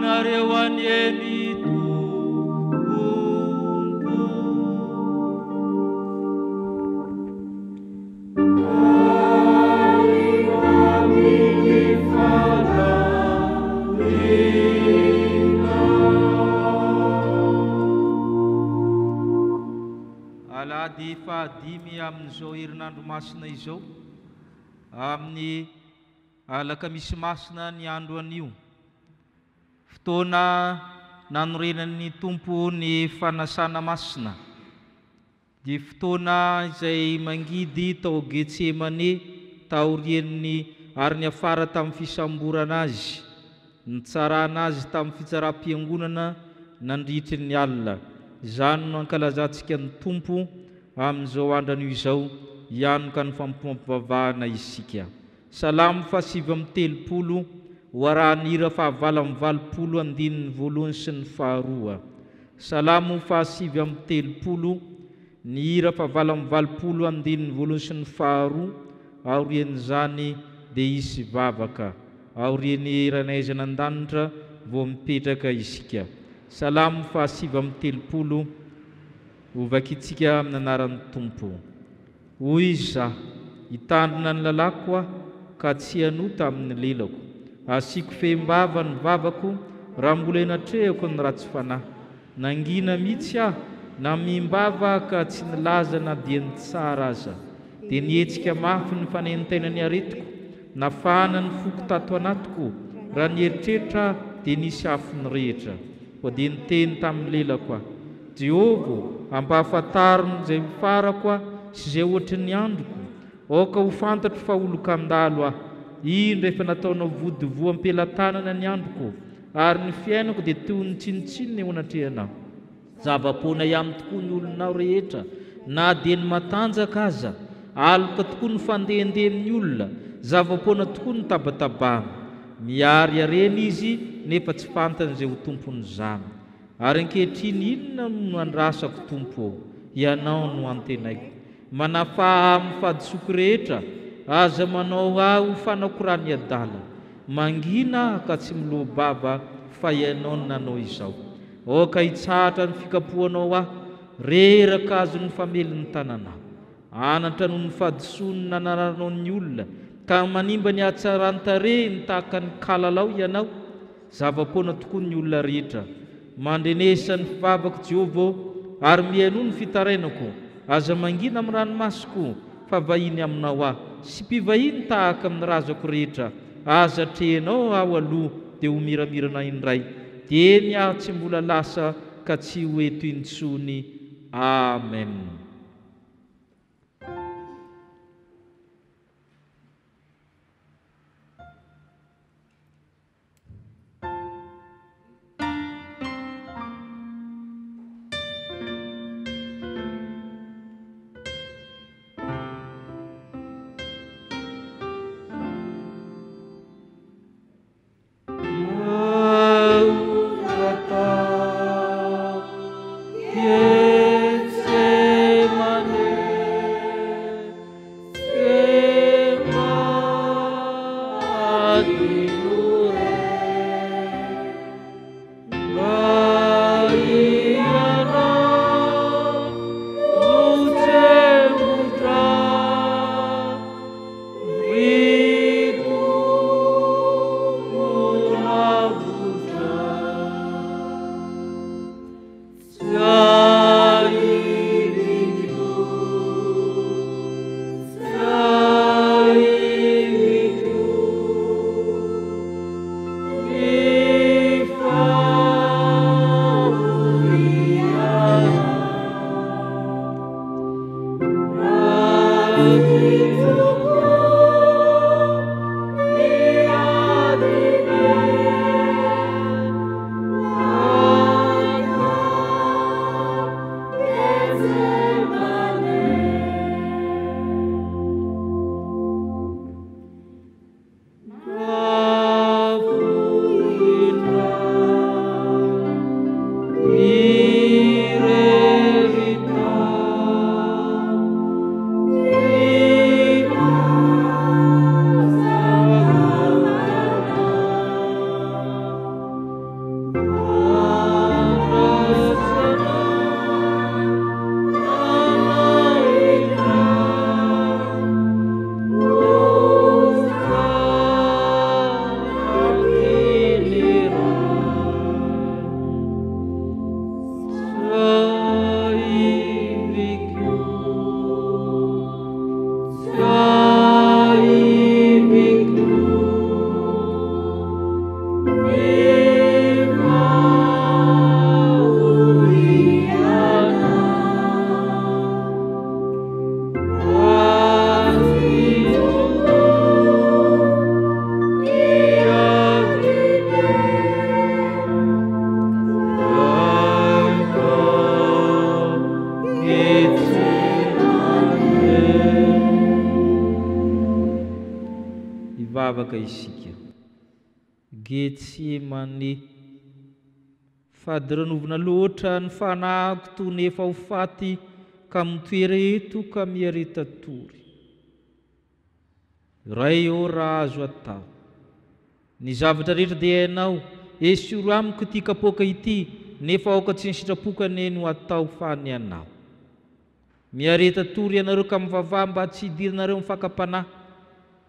nareo anieny Tompo. Alahady fahadimy amin'izao herinandro masina izao, amin'ny alakamisy masina ny andro anio, fotoana nanorenan'ny Tompo ny fanasana masina, dia fotoana izay mangidy tao Getsemane taorian'ny ary ny afara tamin'ny fisamborana azy, nitsarana azy tamin'ny fitsara-piangonana nandritry ny alina. Izany no ankalazantsika ny Tompo amin'izao andro izao, hianoka ny fampivavahana isika. Salamo fahasivy amby telopolo ho arahan'ny hira fahavalo amby valopolo andininy voalohany sy ny faharoa. Salamo fahasivy amby telopolo, ny hira fahavalo amby valopolo andininy voalohany sy ny faharoa, aorian'izany dia hisy vavaka, aorian'ny ranay zanan-danitra vao mipetraka isika. Salamo fahasivy amby telopolo, ho vakitsika amin'ny anaran'ny Tompo. Hoy izaho, hitandrina ny lalako aho, ka tsy hanota amin'ny lelako. Asiako fehim-bava ny vavako, raha mbola enatrehako ny ratsy fanahy. Nangina mihitsy aho, na mihimbava ka tsy nilaza na dia ny tsara aza. Dia nihetsika mafy ny fanentenany aretiko, nafana ny foko tato anatiko. Raha nieritreritra dia nisy afo ny rehetra. Dia niteny tamin'ny lelako aho, Jehova, ampahafantariny izay farako aho sy izay ohatry ny androko. Aoka ho fantatro fa olon-kandalo aho. Ino rehefa nataonao vody voam-pelantanana ny androko, ary ny fiainako dia toy ny tsinitsinina eo anatrehanao. Zava-poana ihany tokoa ny olonao rehetra, na dia ny matanjaka aza. Aloka tokoa ny fandehandeha amin'ny olona, zava-poana tokoa ny tabatabahana. Miary areny izy nefa tsy fantany izay ho tompony zany. Ary ankehitriny inona no andrasako Tompo? Ianao no antenaiko. Manafaha amin'ny fahadisoky rehetra, aza manao aho fanakorany adala. Mangina ka tsy milohabava, fa ianao no nanao izao. Aoka hitsahatra ny fikapohanao aho, reraka azo ny famelin'ny tananao. Anatra noho ny fahadisoany nanararanao ny olona, ka manimba ny hatsaran-tarehiny tahaka ny kalalao ianao. Zava-poana tokoa ny olona rehetra. Mandrenesa ny fivavako Jehova, ary mihaino ny fitarainako. Aza mangina amin'ny ranomasoko, fa vahiny aminao aho, sy mpivahiny tahaka amin'ny razako rehetra. Aza trehinao aho aloha, dia ho miramirana indray. Dieny aho tsy mbola lasa, ka tsy ho eto intsony. Amen. mivavaka isika. Getsemane, fadiranovina loatra ny fanahiko toy nefa ho faty ka mitoereto ka miaretatory. Ray o raha azo atao. Ny zavatra rehetra dia hainao, esoro amiko ity kapoaka ity, nefa aoka tsy ny sitrapokany no atao fa ny anao. Miaretatory ianareo ka mivavaha mba tsy hidiranareo mifakapanahy,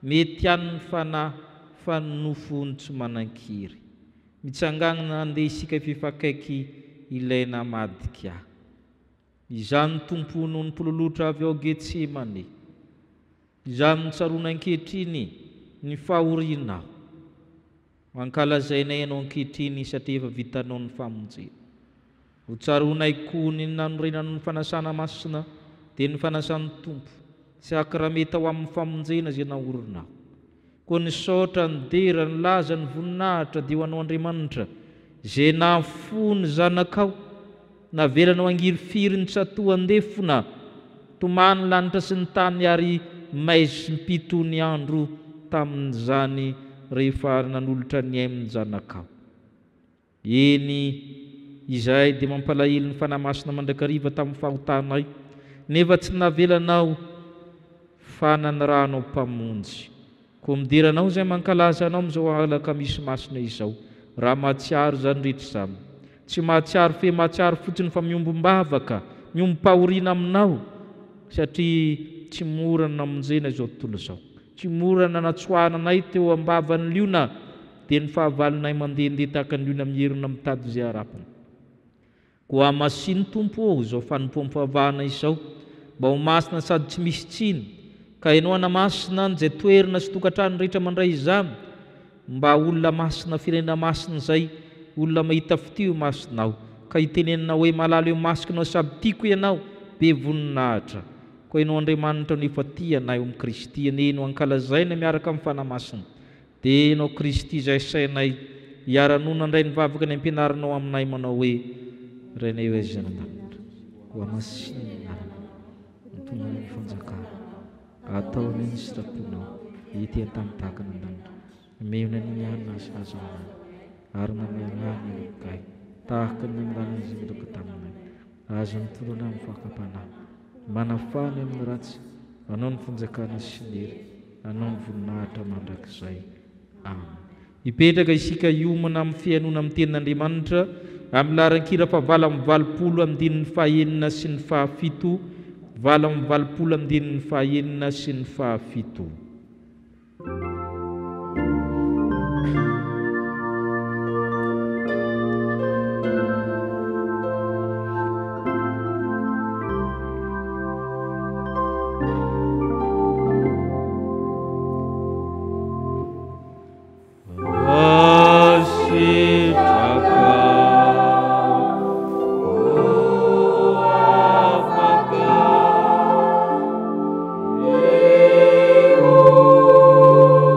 mety ihany ny fanahy fa nofony tsy manan-kiry. Mitsanganana andeha isika fifakaiky ilaina madika. Izany tompo noho ny mpololotra avy ao Getsemane. Izany tsaroana ankehitriny ny fahorinao. Mankalazainay ianao ankehitriny satria efa vitanao ny famonjena. Ho tsaroanay koa ny nanorenanao ny fanasana masina dia ny fanasan'ny tompo. Tsy akrameta ho amin'ny famonjena izay naorinao. Koa ny saotra, ny dera, ny laza, ny voninahitra dia ho anao Andriamanitra, izay nafony zanakao, navelanao angiry-firy ny tsatoa andefona, tomany lanitra sy ny tany ary maisy mpito ny andro tamin'izany rehefa nanolotra ny ainy zanakao. Eny, izahay dia mampalahelo ny fanahy masina mandrakariva tamin'ny fahotanay, nefa tsy navelanao fa nanirahanao mpamonjy. Koa mideranao izay mankalaza anao amin'izao alaka misy masina izao, raha mahatsiaro izany rehetra izany. Tsy mahatsiaro fe mahatsiaro fotsiny fa miombo-mbavaka, miombo-pahoriana aminao, satria tsy mora ny namonjena izao tontolo izao. Tsy mora ny nanatsoahananay teo ambavan'ny liona, dia ny fahavalonay mandehandeha tahaka ny liona mierina mitady izay arapiny. Koa masiny tompo ao izao fanompoam-pavahana izao, mba ho masina sady tsy misy tsiny, ka ianao anamasina izay toerana sy tokantrano rehetra mandray izany, mba olona masina firenena masina izay, olona mahita fitio masinao, ka hitenenina hoe malala eo masikinao sady tiako ianao, be voninahitra. Koa ianao Andriamanitra nefa tia anay eo amin'ny Kristy, aneno ankalazaina miaraka amin'ny fanahy masina. Dia ianao Kristy izay sainay hiara-nona ndray nivavaka ny ampianaranao aminay manao hoe: Rainay eo Zanandamitra, ho amasinina mitondra ny fanjakana, ataony ny sitraponao, ity an-tany tahaka n'Andamitra, meona ny anina azo aminay, ary mameanany ny lokay, tahaka ny amin'any izy miloko taminay, azo mitondrona amin'ny fakapanahy, manafany amin'ny ratsy, anao ny fanjakana sy ny hery, anao ny voninahitra mandrakizay. Amen. Hipetraka isika hiomana amin'ny fiainona amin'ny tenin'Andriamanitra amin'ny laran-kira fa 8:20 sy ny 7, 8:20 sy ny 7. Oh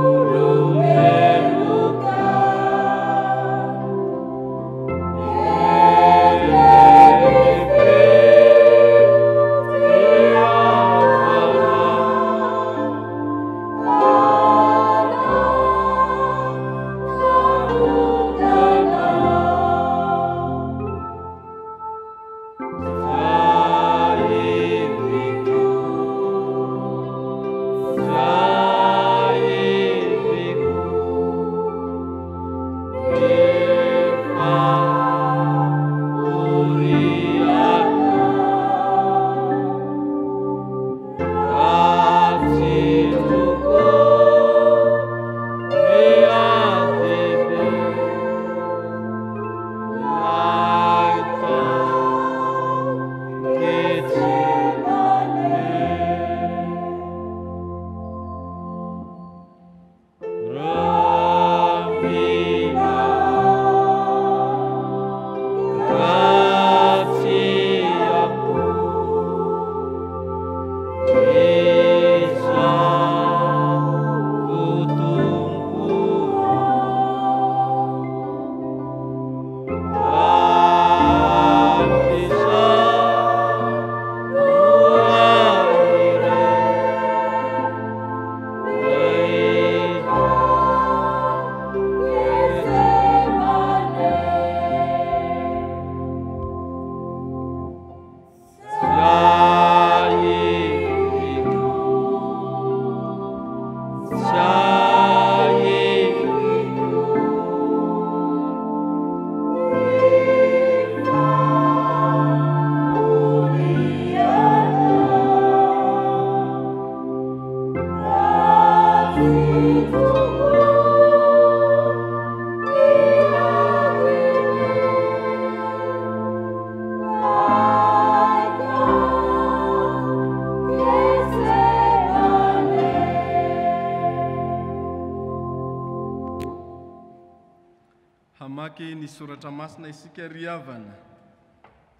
Hamaky ny soratra masina isika ry havana.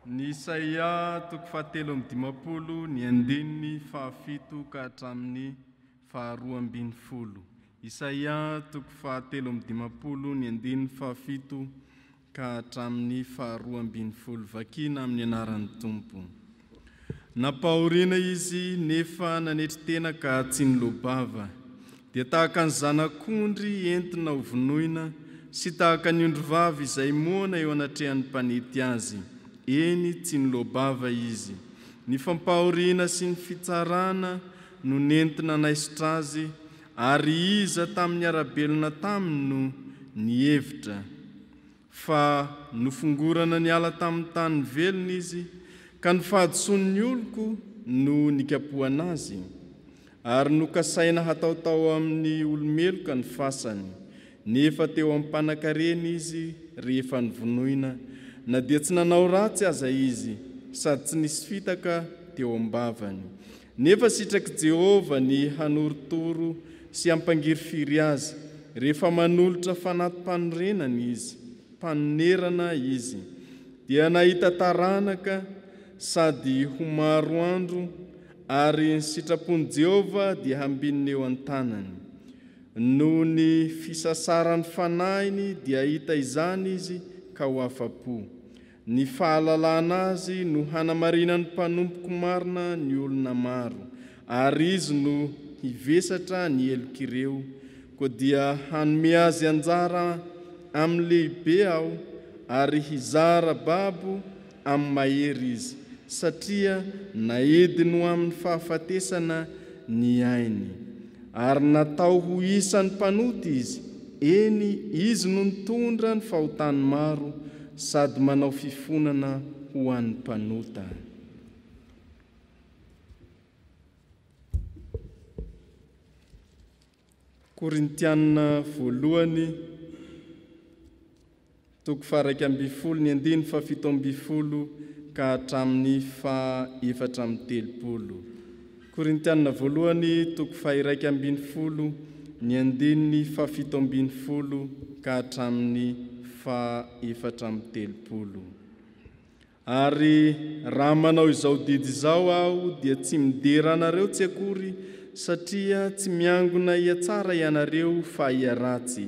Ny Isaia toko 7:50 ny andininy 7 ka hatramin'ny 2:20. Isaia toko 7:50 ny andininy 7 ka hatramin'ny 2:20. Vakina amin'ny anaran'ny Tompo. Napaoriana izy nefa nanetry tena ka tsy nilobava. Dia tahaka ny zanak'ondry entina ho vonoina, sy tahaka ny ondrovavy izay moana eo anatrehan'ny mpanety azy. Eny tsy nilobava izy. Ny fampahoriana sy ny fitsarana no nentina naisitra azy, ary iza tamin'ny arabelona taminy no nihevitra. Fa nofongorana ny ala tamin'ny tany velona izy, ka ny fahadisoan'ny oloko no nikapohana azy, ary nokasaina hataotao amin'ny olomeloka ny fasany. Nefa teo amin'ny mpanan-karena izy rehefa nivonoina, na dia tsy nanao ratsy aza izy, sady tsy nisy fitaka teo am-bavany. Nefa sitraky Jehova ny hanoritoro sy hampangiry firy azy, rehefa manolotra fanatim-panorenana izy, mpanonerana izy. Dia nahita taranaka sady ho maro andro, ary ny sitrapon'i Jehova dia hambinina eo an-tanany. No ny fisasaran'ny fanahiny dia hita izany izy ka ho afa-po. Ny fahalalana azy no hanamarinan'ny mpanompoky marina ny olona maro, ary izy no hivesatra ny elok'ireo, koa dia hanome azy anjara amin'ny lehibe ao, ary hizara babo amin'ny mahery izy, satria naediny ho amin'ny fahafatesana ny ainy. Ary natao ho isan'ny mpanoty izy, eny izy no nitondra ny fahotany maro, sady manao fifonana ho an'ny mpanota. Korintianina voalohany toko 1:20 ny andiny 7:70 ka hatramin'ny 4:30. Korintianina voalohany toko 1:20 ny andiny 7:70 ka hatramin'ny 4:30. Ary raha manao izao didy izao aho dia tsy midera anareo tsy akory, satria tsy miangona hiatsara ianareo fa hiaratsy.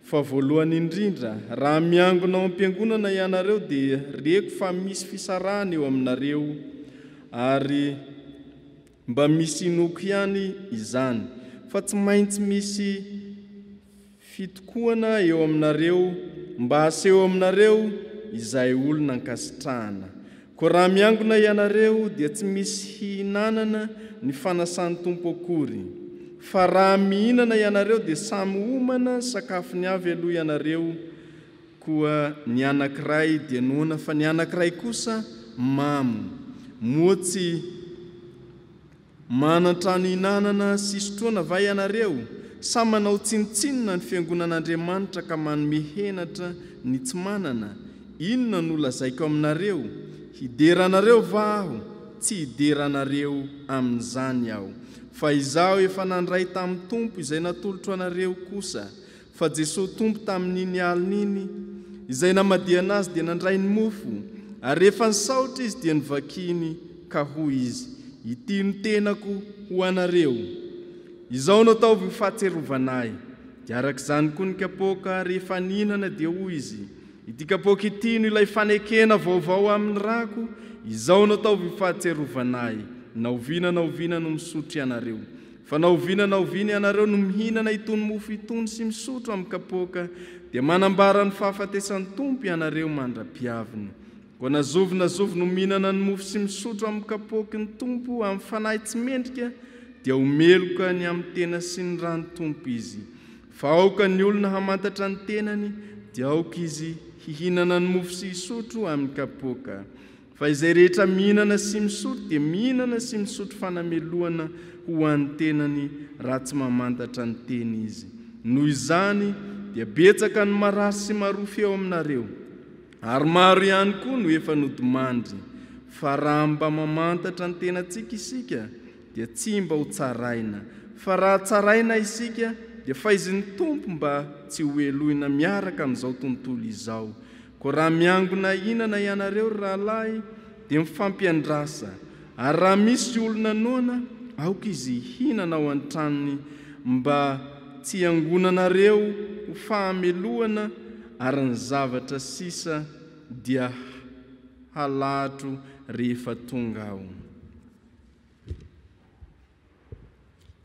Fa voalohany indrindra, raha miangona ao am-piangonana ianareo dia reko fa misy fisarahana eo aminareo, ary mba misy inoko ihany izany, fa tsy maintsy misy fitokoana eo aminareo, mba aseho aminareo izay olona ankasitrahana. Ko raha miangona ianareo dia tsy misy hihinanana ny fanasan'ny Tompo akory. Fa raha mihinana ianareo dia samy homana sakafo ny avy aloha ianareo, koa ny anankiray dia noana fa ny anankiray kosa mamo. Moa tsy manantrano hinanana sy sotroana va ianareo? Sa manao tsinitsinina ny fiangonan'Andriamanitra ka manome henatra ny tsy manana? Inona no lazaiko aminareo? Hideranareo va aho? Tsy hideranareo amin'izany aho. Fa izaho efa nandray tamin'ny Tompo izay natolotro anareo kosa. Fa Jesosy Tompo tamin'iny alin'iny, izay namadiana azy dia nandray ny mofo, ary rehefa nisaotra izy dia nivakiny ka hoy izy, ity no tenako ho anareo. Izao no ataovy ho fahatserovanahy. Dia arak'izany koa ny kapoaka rehefa nihinana dia hoy izy, ity kapoaka ity no ilay fanekena vaovao amin'ny rako, izao no ataovy ho fahatserovanahy. Naoviana no misotro ianareo. Fa naoviana ianareo no mihinana itony mofo itony sy misotro amin'ny kapoaka, dia manambara ny fahafatesan'ny Tompo ianareo mandra-piaviny. Koa nazovi no mihinana ny mofo sy misotro amin'ny kapoaky ny Tompo amin'ny fanahy tsy mendrika, dia homeloka ny amin'ny tena sy ny rany Tompo izy. Fa aoka ny olona hamantatra ny tenany, dia aoka izy hihinana ny mofo sy hisotro amin'ny kapoaka. Fa izay rehetra mihinana sy misotro dia mihinana sy misotro fanameloana ho an'ny tenany, raha tsy mamantatra ny teny izy. Noho izany dia betsaka ny marary sy marofo eo aminareo, ary maro ihany koa no efa nodimandry. Fa raha mba mamantatra ny tenantsika isika, dia tsy mba ho tsaraina. Fa raha tsaraina isika dia faizin'ny tompo mba tsy ho elohina miaraka amin'izao tontolo izao. Koa raha miangona inana ianareo rahalahy dia mifampiandrasa, ary raha misy olona noana aoka izy hinana ao an-tranony mba tsy angonanareo ho fahamelohana, ary ny zavatra sisa dia halatro rehefa tonga ao.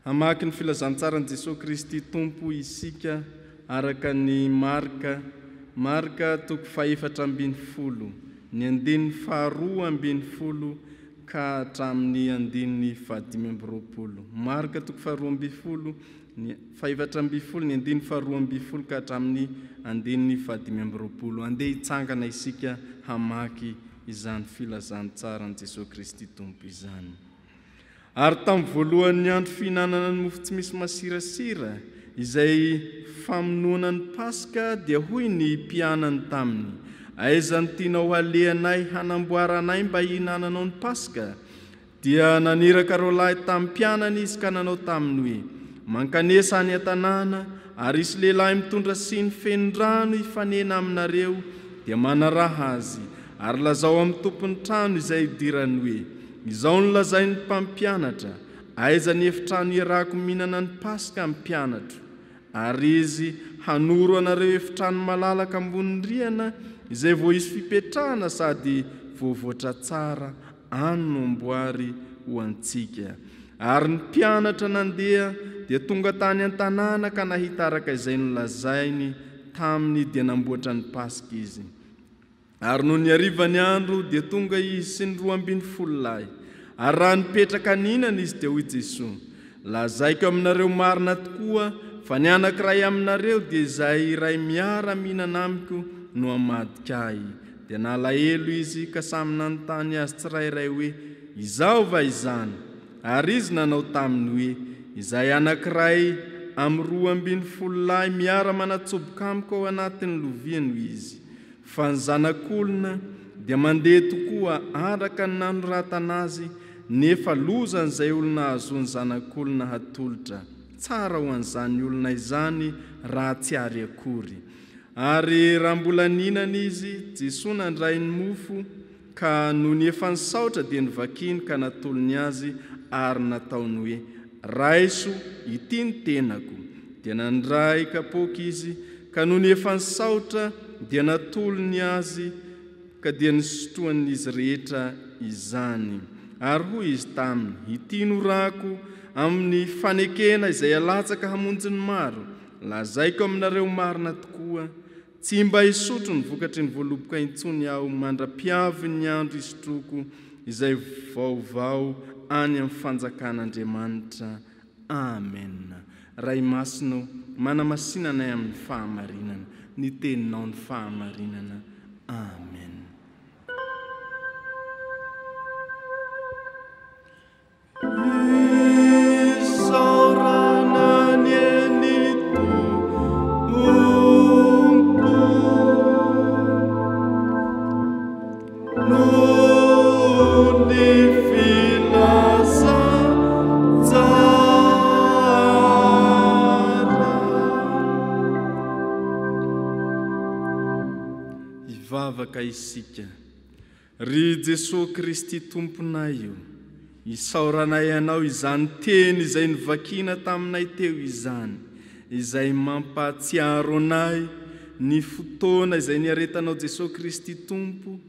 Hamaky ny filazantsaran'i Jesosy Kristy Tompo isika araka ny Marka toko 4:12, ny 12:20 ka hatramin'ny 15:20. Marka toko 4:12, ny 4:20, ny 12:20 ka hatramin'ny 15:20. Andeha hitsangana isika hamaky izany filazantsaran'i Jesosy Kristy Tompo izany. Ary tamin'ny voalohan'ny andro fihinanana ny mofo tsy misy masirasira izay famonoana ny Paska dia hoy ny mpianany taminy: aiza ny tianao alehanay hanamboaranay mba hihinananao ny Paska? Dia naniraka reo lahy tamin'ny mpianany izy ka nanao taminy hoe: mankanesa any an-tanàna, ary isy lehilahy mitondra siny feno rano hifanena aminareo dia manaraha azy, ary lazao amin'ny tompony trano izay idirany hoe: izao no lazain'ny mpampianatra, aiza ny efitrano iarahako mihinana ny Paska amin'ny mpianatro? Ary izy hanoro anareo efitrano malalaka ambony rihana izay vao isy fipetrahana sady voavoatra tsara, any no amboary ho antsika. Ary ny mpianatra nandeha dia tonga tany an-tanàna ka nahita araka izay nolazainy taminy dia namboatra ny Paska izy. Ary no niarivany andro dia tonga izy sy ny 12 lahy. Ary raha nipetraka ninana izy dia hoy Jesosy: lazaiko aminareo marina tokoa fa ny anankiray aminareo dia izay iray miara mihinana amiko no hamadika ahy. Dia nalahelo izy ka samy nanontany azy tsirairay hoe: izao va izany? Ary izy nanao taminy hoe: izay anankiray amin'ny 12 lahy miara manatsoboka amiko ao anatin'ny lovia no izy. Fa ny zanak'olona dia mandeha tokoa araka ny nanoratana azy, nefa lozan'izay olona ahazoany zanak'olona hatolotra. Tsara ho an'izany olona izany raha tsy ary akory. Ary raha mbola ninana izy, Jesosy nandray ny mofo, ka no ny efa nisaotra dia nivakiny ka natolony azy ary nataony hoe: raiso, ity ny tenako. Dia nandray kapoaka izy, ka no ny efa nisaotra dia natolony azy, ka dia nisotroan'izy rehetra izany. Ary hoy izy taminy: ity no rako amin'ny fanekena izay alatsaka hamonjy ny maro. Lazaiko aminareo marina tokoa, tsy mba hisotro ny vokatry ny voaloboka intsony aho mandra-piavy ny andro isotroko izay vaovao any amin'ny fanjakan'Andriamanitra. Amen. Ray masino, manamasinanay amin'ny fahamarinana, ny teninao ny fahamarinana. Amen. Ivavaka isika. Ry Jesosy Kristy Tomponay io, isaoranay anao izany teny izay nivakina taminay teo izany, izay mampahatsiaro anay ny fotoana izay niaretanao Jesosy Kristy Tompo,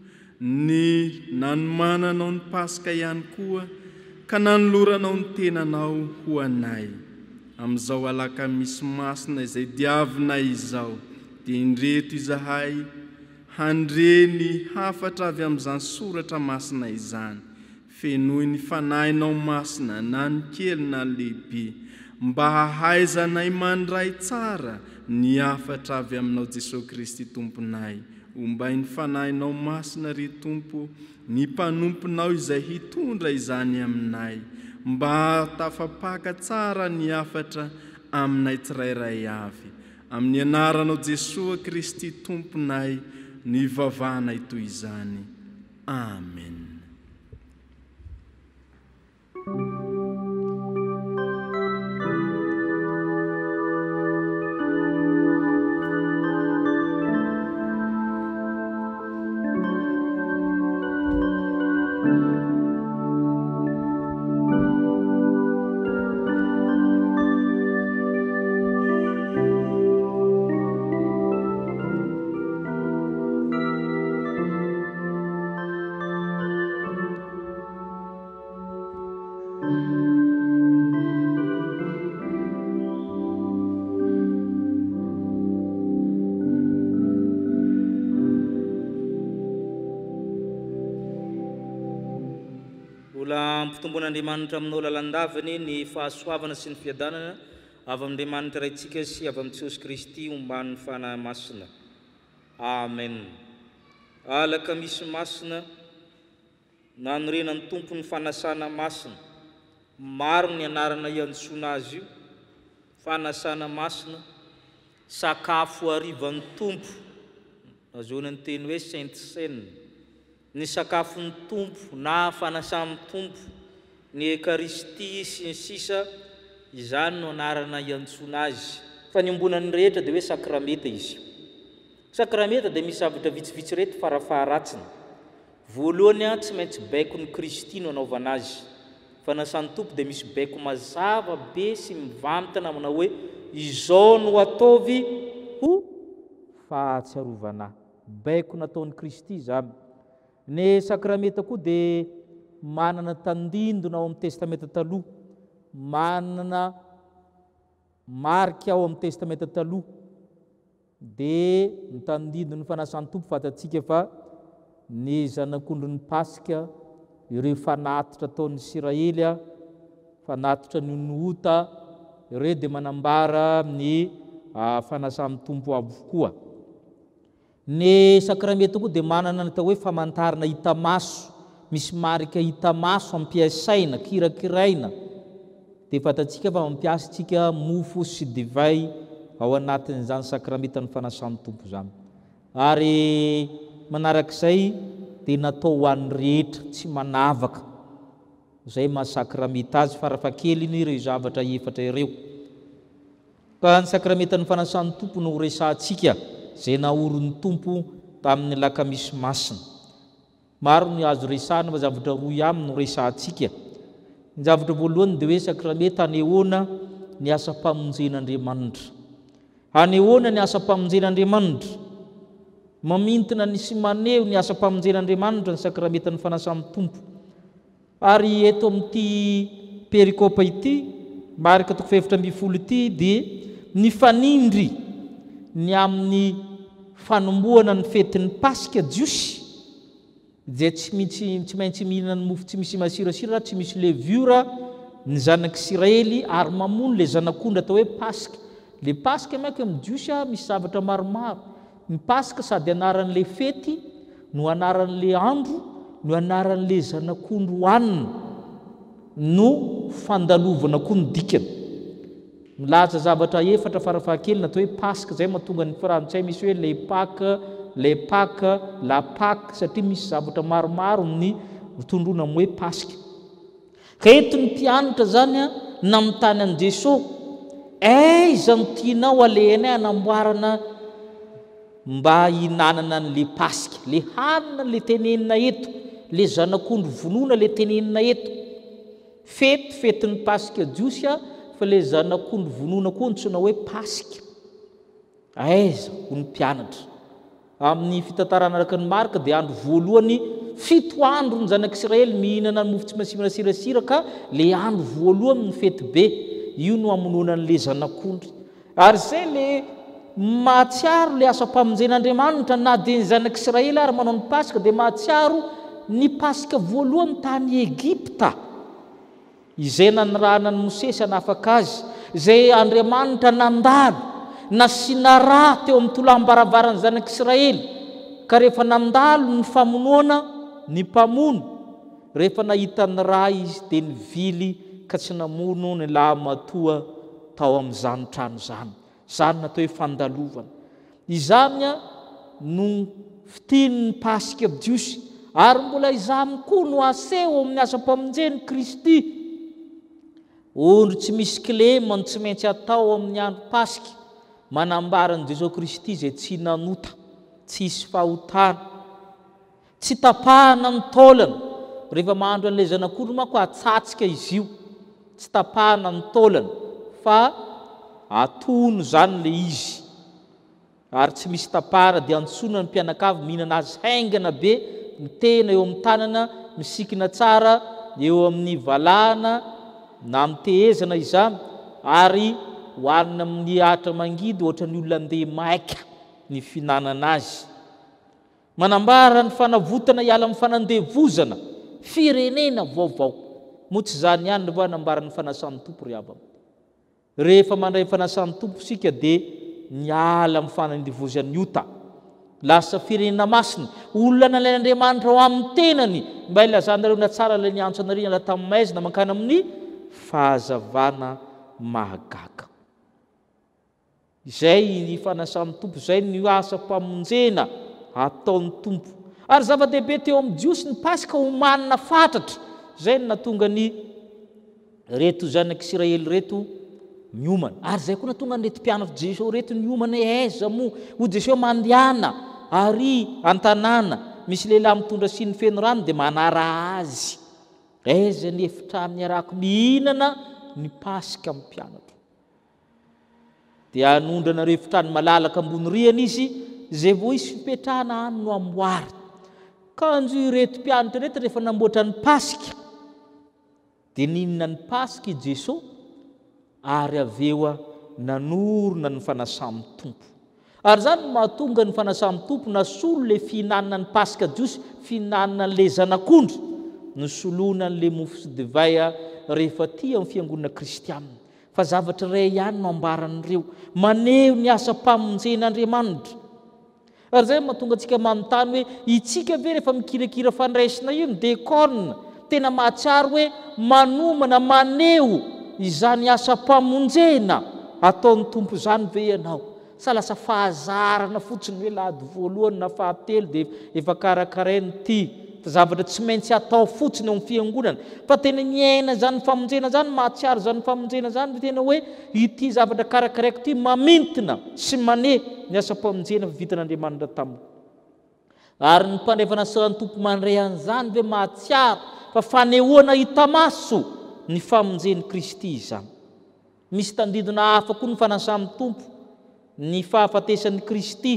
ny nanomananao ny Paska ihany koa, ka nanoloranao ny tenanao ho anay. Amin'izao alakamisy masina izay diavinay izao, dia indreto izahay handre ny hafatra avy amin'izany soratra masina izany, fenoy ny fanahinao masina na ny kely na ny lehibe, mba hahaizanay mandray tsara ny hafatra avy aminao Jesosy Kristy Tomponay. Ombay ny fanahinao masina ry Tompo, ny mpanomponao izay hitondra izany aminay, mba tafapaka tsara ny hafatra aminay tsirairay avy. Amin'ny anaranao Jesosy Kristy Tomponay ny vavahana toy izany. Amen. mampitomboan'Andriamanitra aminao lalandavany ny fahasoavana sy ny fiadanana avy amin'Andriamanitra raitsika sy avy amin'i Jesosy Kristy omban'ny fanahy masina. Amen. Alaka misy masina nanorenan'ny tompo ny fanasana masina. Maro ny anarana iantsoana azy io. Fanasana masina, sakafo harivan'ny tompo. Azoana ny teny hoe Sainte Seine. Ny sakafon'ny tompo na fanasan'ny tompo, ny Ekaristia sy ny sisa, izany no anarana iantsoana azy. Fa ny ombonan'ny rehetra dia hoe sakrameta izy. Sakrameta dia misy zavatra vitsivitsy reto farafaharatsiny. Voalohany tsy maintsy baikon'ny Kristy no anaovana azy. Fanasan'ny tompo dia misy baiko mazava be sy mivantana manao hoe izao no ataovy ho fahatsiarovana. Baiko nataon'ny Kristy izany. Ny sakrameta koa dia manana tandindona ao amin'ny testamenta taloha, manana marika ao amin'ny testamenta taloha. Dia ny tandindona ny fanasan'ny tompo fantatsika fa ny zanak'ondrin'ny Pasika, ireo fanatitra ataon'ny Israely, fanatitra ny ota, ireo dia manambara ny fanasan'ny tompo avokoa. Ny sakrameta koa dia manana ny atao hoe famantarana hita maso, misy marika hita maso ampiasaina, kirakiraina. Dia fantatsika fa mampiasa tsika mofo sy divay ao anatin'izany sakrameta ny fanasan'ny tompo izany. Ary manarak'izay dia natao ho an'ny rehetra, tsy manavaka. Izay mahasakrameta azy, farafakely ireo zavatra efatra ireo. Ka ny sakrameta ny fanasan'ny tompo no resantsika izay naoron'ny tompo tamin'ny lakamisy masina. Maro ny azo resahana fa zavatra roy aminy no resantsika. Ny zavatra voalohany dia hoe sakrameta hanehoana ny asa-pamonjen'Andriamanitra. Hanehoana ny asa-pamonjen'Andriamanitra. Mamintona ny sy maneho ny asa-pamonjen'Andriamanitra ny sakrameta ny fanasan'ny tompo. Ary eto amin'ity perikopa ity, marika 7:10 ity, dia ny fanindry ny amin'ny fanomboana ny fetin'ny Pasika jiosy, dia tsy maintsy mihinana ny mofo tsy misy masirasira, tsy misy levure, ny zanak'Israely ary mamono le zanak'ondry atao hoe Pasika. Le Pasika manko amin'ny jiosy misy zavatra maromaro. Ny Pasika sady anaran'le fety, no anaran'le andro, no anaran'le zanak'ondry hoanina, no fandalovana koa ny dikany. Milaza zavatra efatra farafahakely natao hoe Pasika, zay mahatonga ny frantsay misy hoe les Pâques, la Pâque, satria misy zavatra maromaro ny tondrona amin'ny hoe Pasika. Ka eto ny mpianatra zany namitany an' Jesosy, aiza no tianao alehanay hanamboarana mba hinanana an'le Pasika, le hanina le tenenina eto, le zanak'ondry vonoina le tenenina eto. Fetin'ny Pasika jiosy, fa le zanak'ondry vonoina koa ntsona hoe Pasika. Aiza ho ny mpianatra. Amin'ny fitantarana araka ny marika dia andro voalohany 7 andro ny zanak'Israely mihinana ny mofo tsy masirasirasira, ka le andro voalohany ny fety be, io no amonoana an'le zanak'ondry. Ary zay le mahatsiaro le asa-pamonjen'Andriamanitra, na dia ny zanak'Israely ary manao ny Pasika, dia mahatsiaro ny Pasika voalohany tany Egipta, izay nanirahana ny Mosesy hanafaka azy, izay Andriamanitra nandalo nasiana rà teo amin'ny tolambaravarany zanak'Israely. Ka rehefa nandalo ny famonoana, ny mpamono, rehefa nahita ny rà izy dia nivily ka tsy namono ny lahy matoa tao amin'izany trano zany. Zany natao hoe fandalovana. Izany no fitian'ny Pasika jiosy, ary mbola izany koa no aseho amin'ny asa-pamonjen'i Kristy. Ondry tsy misy kilema no tsy maintsy atao amin'ny andro Pasika, manambara an' Jesosy Kristy izay tsy nanota, tsy hisy fahotana, tsy tapahana ny taolana. Rehefa mahandro an'ilay zanak'ondry manko atsatsika izy io, tsy tapahana ny taolana, fa atono zany le izy. Ary tsy misy tapahana dia antsona ny mpianakavy mihinana azy haingana be, ny tena eo amin'ny tanana, misikina tsara eo amin'ny valahana na amin'ny tehezana izany, ary hoanina amin'ny ahitra mangidy ohatra ny olona andeha maika ny finanana azy. Manambara ny fanavotana hiala amin'ny fanandevozana, firenena vaovao. moa tsy zany ihany va nambaran'ny fanasan'ny tompo ry havana. Rehefa mandray fanasan'ny tompo sika dia niala amin'ny fanandivozan'ny ota, lasa firenena masina, olona nalain'Andriamanitra ao amin'ny tenany mba ilazanareo na tsara ilay niantso anareo na tamin'ny maizina mankany amin'ny fahazavana mahagaga. Izay ny fanasan'ny tompo, izay ny asa-pamonjena ataon'ny tompo. Ary zava-dehibe teo amin'ny jiosy ny Pasika ho manana fatratra, izay no natonga ny reto zanak'Israely reto miomana. Ary zay koa natonga ny reto mpianatra Jesosy reto miomana aiza moa ho Jesosy mandehana ary an-tanàna misy lehilahy mitondra siny feno rano dia manara azy. Aiza ny efitra miarako mihinana ny Pasika amin'ny mpianatra. Dia anondrana rehefitrany malalaka ambony rihana izy, zay vao isy fipetrahana any no amboary. Kanjo ireto mpianatra reto rehefa namboatra ny Pasika dia ninona ny Pasika i Jesosy, ary aveo nanorona ny fanasan'ny tompo. Ary zany mahatonga ny fanasan'ny tompo nasolo le fihinanana ny Pasika jiosy, fihinanana n'le zanak'ondry, nosoloana n'le mofo sy divay rehefa ty amin'ny fiangonana kristianina. Fa zavatra iray ihany no ambaran'ireo, maneho ny asa-pamonjen'Andriamanitra. Ary zay mahatonga antsika manontany hoe itsika ve rehefa mikirakira fandraisina io ny dekorna tena mahatsiaro hoe manomana maneho izany asa-pamonjena ataon'ny tompo zany ve ianao? Sa lasa fahazarana fotsiny hoe lady voalohany na fahatelo dia efa karakarainy ty, zavatra tsy maintsy atao fotsiny ao amin'ny fiangonana. Fa tena niaina zany famonjena zany, mahatsiaro zany famonjena zany, tena hoe ity zavatra karakaraiko ty mamintina sy maneho ny asa-pamonjena vitan'Andriamanitra taminy. Ary ny mpandray fanasan'ny tompo mandray an'izany ve mahatsiaro fa fanehoana hita maso ny famonjen'i Kristy izany. Misy tandidina hafa koa ny fanasan'ny tompo, ny fahafatesan'i Kristy,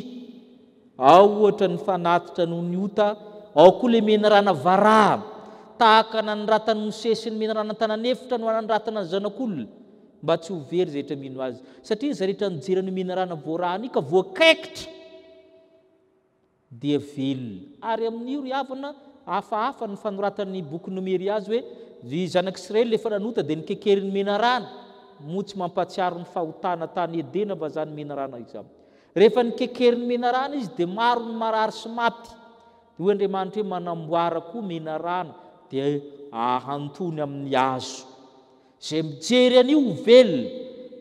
ao ohatra ny fanatitra noho ny ota, ao koa le menarana varaha, tahaka nanratany Mosesy ny menarana tanan'efitra no nanratana ny zanak'olona, mba tsy ho very zay rehetra mino azy. Satria zay rehetra nijery ny menarana voarahany ka voakaikitra dia velona. Ary amin'io ry havana hafahafa ny fanoratan'ny boky nomery azy hoe ry zanak'Israely efa nanota dia nikekerin'ny menarana, moa tsy mampatsiaro ny fahotana tany Edena mba zany menarana izany. Rehefa nikekerin'ny menarana izy dia maro ny marary sy maty. Hoy Andriamanitra hoe manamboara koa menarana dia ahantony amin'ny hazo. Zay mijery an'io ho velona,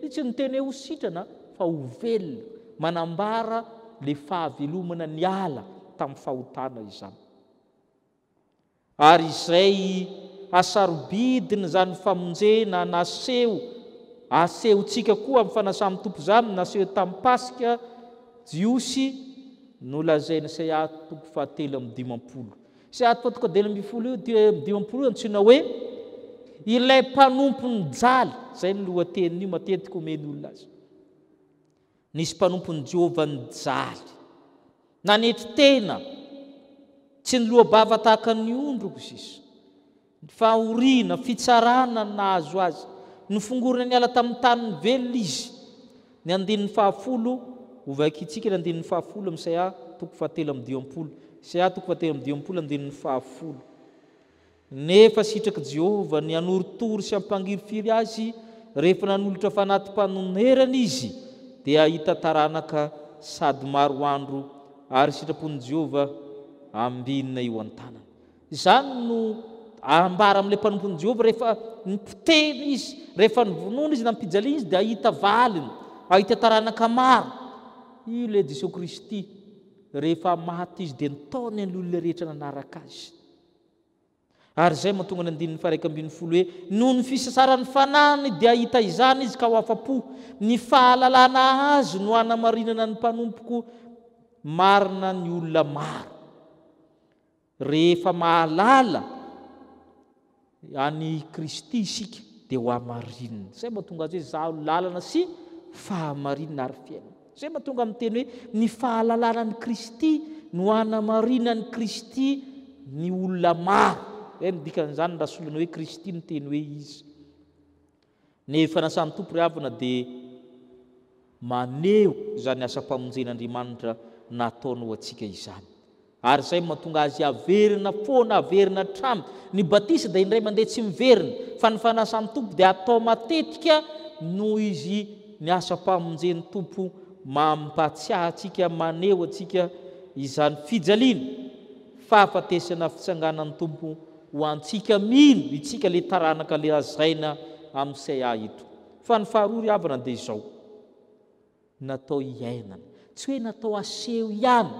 tsy niteny hoe ho sitrana fa ho velona, manambara le fahavelomana ny ala tamin'ny fahotana izany. Ary izay asarobidiny zany famonjena asehontsika koa amin'ny fanasan'ny tompo zany, naseho tamin'ny Pasika jiosy no lazaina Isaia 7:50. Isaia 7:50 antsoina hoe ilay mpanompony jaly, zay ny lohateniny io matetika omeny olona azy. Nisy mpanompony Jehova ny jaly, nanetry tena, tsy ny lohabava tahaka ny ondroko sisa, fahoriana, fitsarana nahazo azy, nifongorina niala tamin'ny tany ny velona izy. Ny 10:10 hovakitsika ny 10:10 amin'ny Isaia 7:20. Isaia 7:20 10:10. Nefa sitraky Jehova ny anorotory sy ampangirifiry azy, rehefa nanolotra fanatim-panonerana izy dia hita taranaka sady maro andro, ary sitrapony Jehova ambinina io an-tanany. Izany no ambara amin'ilay mpanompony Jehova rehefa nipotena izy, rehefa nivonoana izy na nipijalia izy dia ahita valiny, ahita taranaka maro. Io le Jesosy Kristy rehefa maty izy dia nitaony an'olona rehetra nanaraka azy. Ary zay mahatonga ny 1:12 hoe noho ny fisasarany fanany dia ahita izany izy ka ho afa-po, ny fahalalana azy no hanamarinana ny mpanompoko marina ny olona maro. Rehefa mahalala any Kristy isika dia ho amarinina. Zay mahatonga azy hoe zaho lalana sy fahamarinana ary fiainana. Zay mahatonga miteny hoe ny fahalalana ny Kristy no hanamarinana ny Kristy ny olona maro. Ny dikan'izany rasolana hoe Kristy no teny hoe izy. Ny fanasan'ny tompo ry havana dia maneho izany asa-pamonjen'Andriamanitra nataony ho antsika izany. Ary zay mahatonga azy averina foana, averina tramo. Ny batisa dia indray mandeha tsy miverina, fa ny fanasan'ny tompo dia atao matetika noho izy ny asa-pamonjen'ny tompo mampatsiahy atsika, maneho atsika izany fijaliana, fahafatesana fitsanganan'ny tompo ho antsika mino itsika le taranaka le azaina amin'izay ito. Fa ny faharoa ry havana dia izao, natao iainana, tsy hoe natao aseho ihany,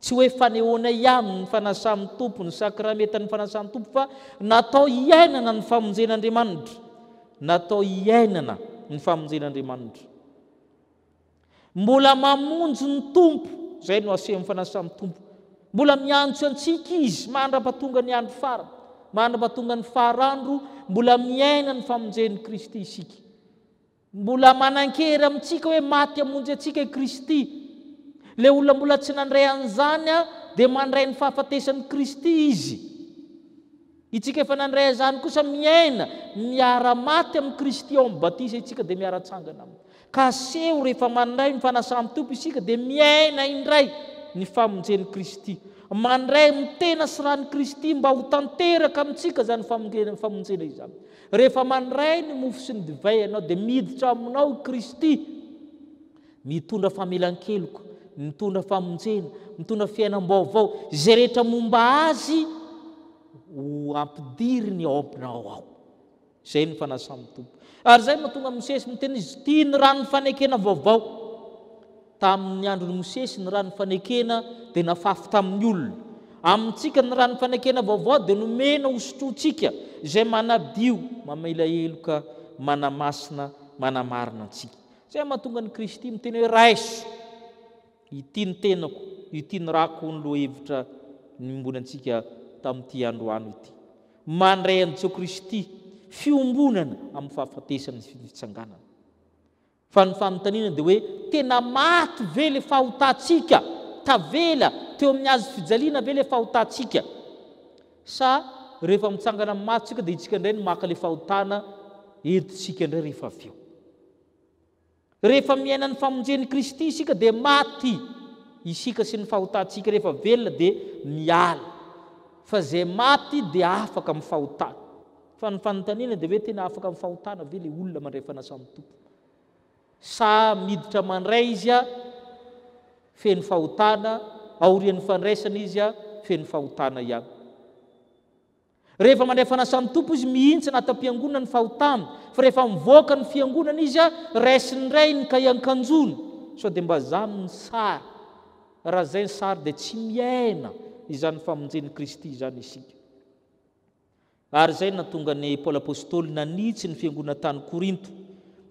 tsy hoe fanehoana ihany ny fanasan'ny tompo, ny sakramentany fanasan'ny tompo, fa natao iainana ny famonjen'Andriamanitra, natao iainana ny famonjen'Andriamanitra. Mbola mamonjy ny tompo, zay no aseho fanasan'ny tompo. Mbola miantso antsika izy mandra-pahatonga ny andro farany, mandra-pahatonga ny faharandro, mbola miaina ny famonjen'i Kristy isika. Mbola manan-kera amintsika hoe maty hamonjy atsika i Kristy. Le olona mbola tsy nandray an'izany dia mandray ny fahafatesan'i Kristy izy. Itsika efa nandray an'izany kosa miaina, miara-maty amin'ny Kristy ao amin'ny batisa, itsika dia miara-tsangana aminy. Ka seho rehefa mandray ny fanasan'ny tompo isika dia miaina indray ny famonjen'i Kristy. Mandray mitena sy ran'ny Kristy mba ho tanteraka amintsika zany famonjena izany. Rehefa mandray ny mofo sy ny divay ianao dia miditra aminao Kristy, mitondra famelan-keloka, mitondra famonjena, mitondra fiainam-baovao, zay rehetra momba azy ho ampidiriny ao aminao ao. Zay ny fanasan'ny tompo. Ary zay mahatonga Mosesy miteny izy tia ny rano fanekena vaovao. Tamin'ny andron'ny Mosesy ny rano fanekena dia nafafy tamin'ny olona. Amintsika ny rano fanekena vaovao dia nomena hosotrotsika zay manadio, mamela eloka, manamasina, manamarina antsika. Zay mahatonga ny Kristy miteny hoe raiso, ity ny tenako, ity ny rako ny lohevitra nimbona antsika tamin'ity androany ity. Mandray an'i Jesu Kristy fiombonana amin'ny fahafatesana sy fitsanganana. Fa ny fanontaniana dia hoe tena maty ve le fahotantsika, tavela teo amin'ny azo fijaliana ve le fahotantsika, sa rehefa mitsangana amin'ny maty tsika dia itsika indray no maka le fahotana entintsika indray rehefa avy eo. Rehefa miaina ny famonjen'i Kristy isika dia maty isika sy ny fahotantsika, rehefa velona dia miala, fa zay maty dia afaka amin'ny fahotana. Fa ny fanontaniana dia hoe tena afaka amin'ny fahotana ve le olona mandray fanasan'ny tompo, sa miditra mandray izy feno fahotana, aorian'ny fandraisana izy feno fahotana ihany. Rehefa mandray fanasan'ny tompo izy mihintsana atam-piangonana ny fahotana, fa rehefa mivoaka ny fiangonana izy raisiny ray ny kaian-kanjony, so dia mba zany ny sary. Raha zay ny sary dia tsy miaina izany famonjen'i Kristy izany isika. Ary zay natonga ny Paoly apôstôly nanitsy ny fiangonana tany Korinto.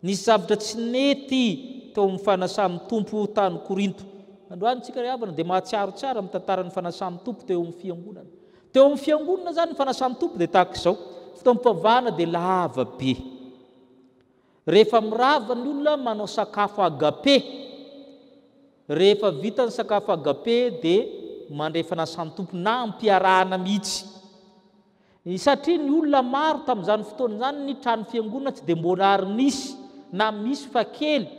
Nisy zavatra tsy nety teo amin'ny fanasan'ny tompo tany Korinto. Androany tsika ry havana dia mahatsiaro tsara amin'ny tantaran'ny fanasan'ny tompo teo amin'ny fiangonana. Teo amin'ny fiangonana zany ny fanasan'ny tompo dia tahaka izao, fotoam-pivavahana dia lava be. Rehefa mirava ny olona manao sakafo agape, rehefa vita ny sakafo agape dia mandray fanasan'ny tompo na ampiarahana mihitsy. Satria ny olona maro tamin'izany fotoana izany ny trano fiangonana tsy dia mbola ary nisy, na misy fa kely,